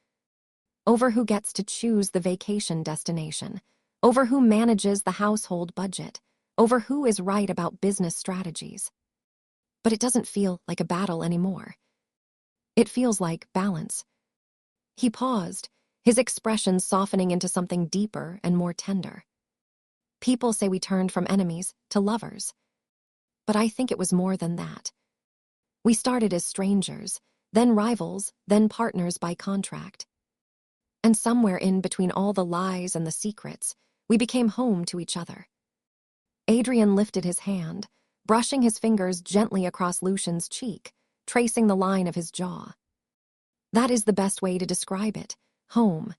A: Over who gets to choose the vacation destination, over who manages the household budget, over who is right about business strategies. But it doesn't feel like a battle anymore. It feels like balance." He paused, his expression softening into something deeper and more tender. "People say we turned from enemies to lovers. But I think it was more than that. We started as strangers, then rivals, then partners by contract. And somewhere in between all the lies and the secrets, we became home to each other." Adrian lifted his hand, brushing his fingers gently across Lucien's cheek, tracing the line of his jaw. "That is the best way to describe it. Home.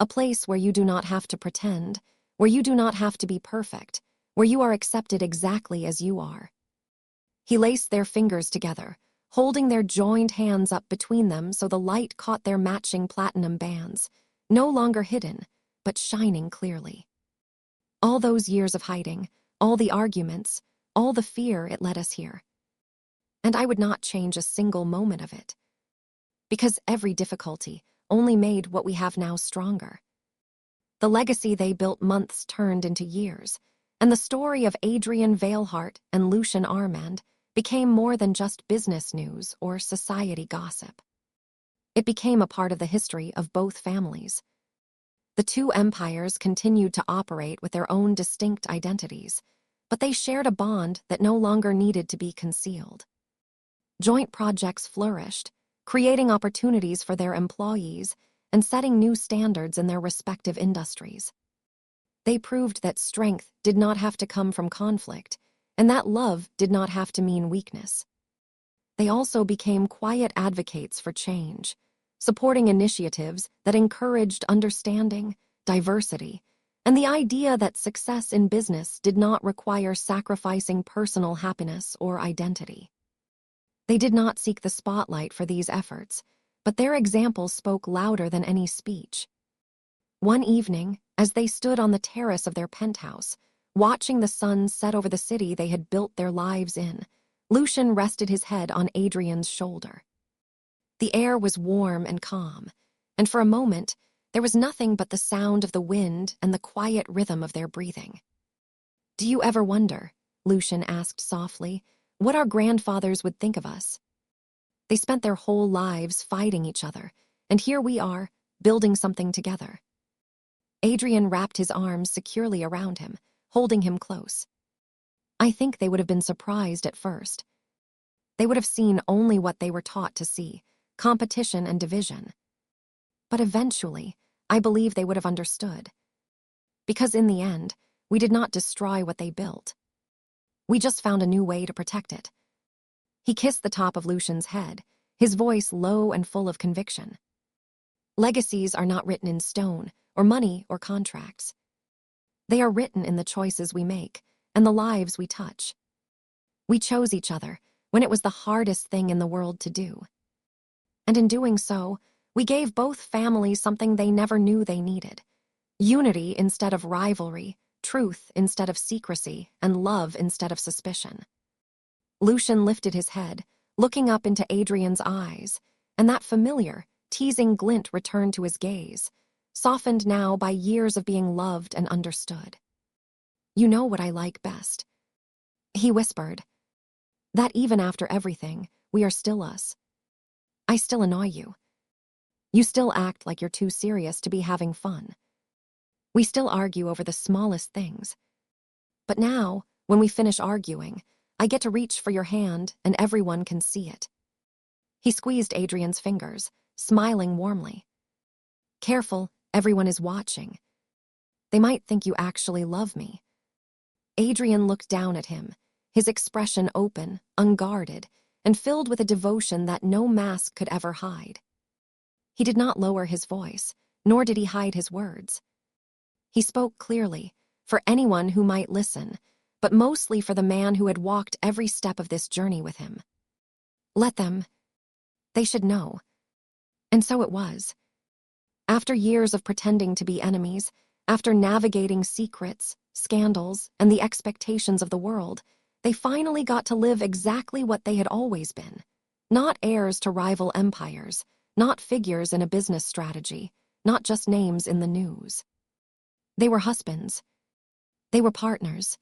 A: A place where you do not have to pretend, where you do not have to be perfect, where you are accepted exactly as you are." He laced their fingers together, holding their joined hands up between them so the light caught their matching platinum bands, no longer hidden, but shining clearly. All those years of hiding, all the arguments, all the fear, it led us here. And I would not change a single moment of it. Because every difficulty only made what we have now stronger. The legacy they built months turned into years, and the story of Adrian Valehart and Lucien Armand became more than just business news or society gossip. It became a part of the history of both families. The two empires continued to operate with their own distinct identities, but they shared a bond that no longer needed to be concealed. Joint projects flourished, creating opportunities for their employees and setting new standards in their respective industries. They proved that strength did not have to come from conflict, and that love did not have to mean weakness. They also became quiet advocates for change, supporting initiatives that encouraged understanding, diversity, and the idea that success in business did not require sacrificing personal happiness or identity. They did not seek the spotlight for these efforts, but their example spoke louder than any speech. One evening, as they stood on the terrace of their penthouse, watching the sun set over the city they had built their lives in, Lucien rested his head on Adrian's shoulder. The air was warm and calm, and for a moment, there was nothing but the sound of the wind and the quiet rhythm of their breathing. "Do you ever wonder," Lucien asked softly, "what our grandfathers would think of us? They spent their whole lives fighting each other, and here we are, building something together." Adrian wrapped his arms securely around him, holding him close. "I think they would have been surprised at first. They would have seen only what they were taught to see, competition and division. But eventually, I believe they would have understood. Because in the end, we did not destroy what they built. We just found a new way to protect it." He kissed the top of Lucien's head, his voice low and full of conviction. "Legacies are not written in stone, or money, or contracts. They are written in the choices we make, and the lives we touch. We chose each other when it was the hardest thing in the world to do. And in doing so, we gave both families something they never knew they needed: unity instead of rivalry, truth instead of secrecy, and love instead of suspicion." Lucien lifted his head, looking up into Adrian's eyes, and that familiar, teasing glint returned to his gaze, softened now by years of being loved and understood. "You know what I like best," he whispered. "That even after everything, we are still us. I still annoy you. You still act like you're too serious to be having fun. We still argue over the smallest things. But now, when we finish arguing, I get to reach for your hand and everyone can see it." He squeezed Adrian's fingers, smiling warmly. "Careful, everyone is watching. They might think you actually love me." Adrian looked down at him, his expression open, unguarded, and filled with a devotion that no mask could ever hide. He did not lower his voice, nor did he hide his words. He spoke clearly, for anyone who might listen, but mostly for the man who had walked every step of this journey with him. "Let them. They should know." And so it was. After years of pretending to be enemies, after navigating secrets, scandals, and the expectations of the world, they finally got to live exactly what they had always been. Not heirs to rival empires, not figures in a business strategy, not just names in the news. They were husbands. They were partners.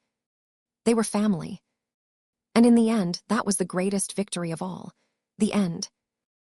A: They were family. And in the end, that was the greatest victory of all. The end,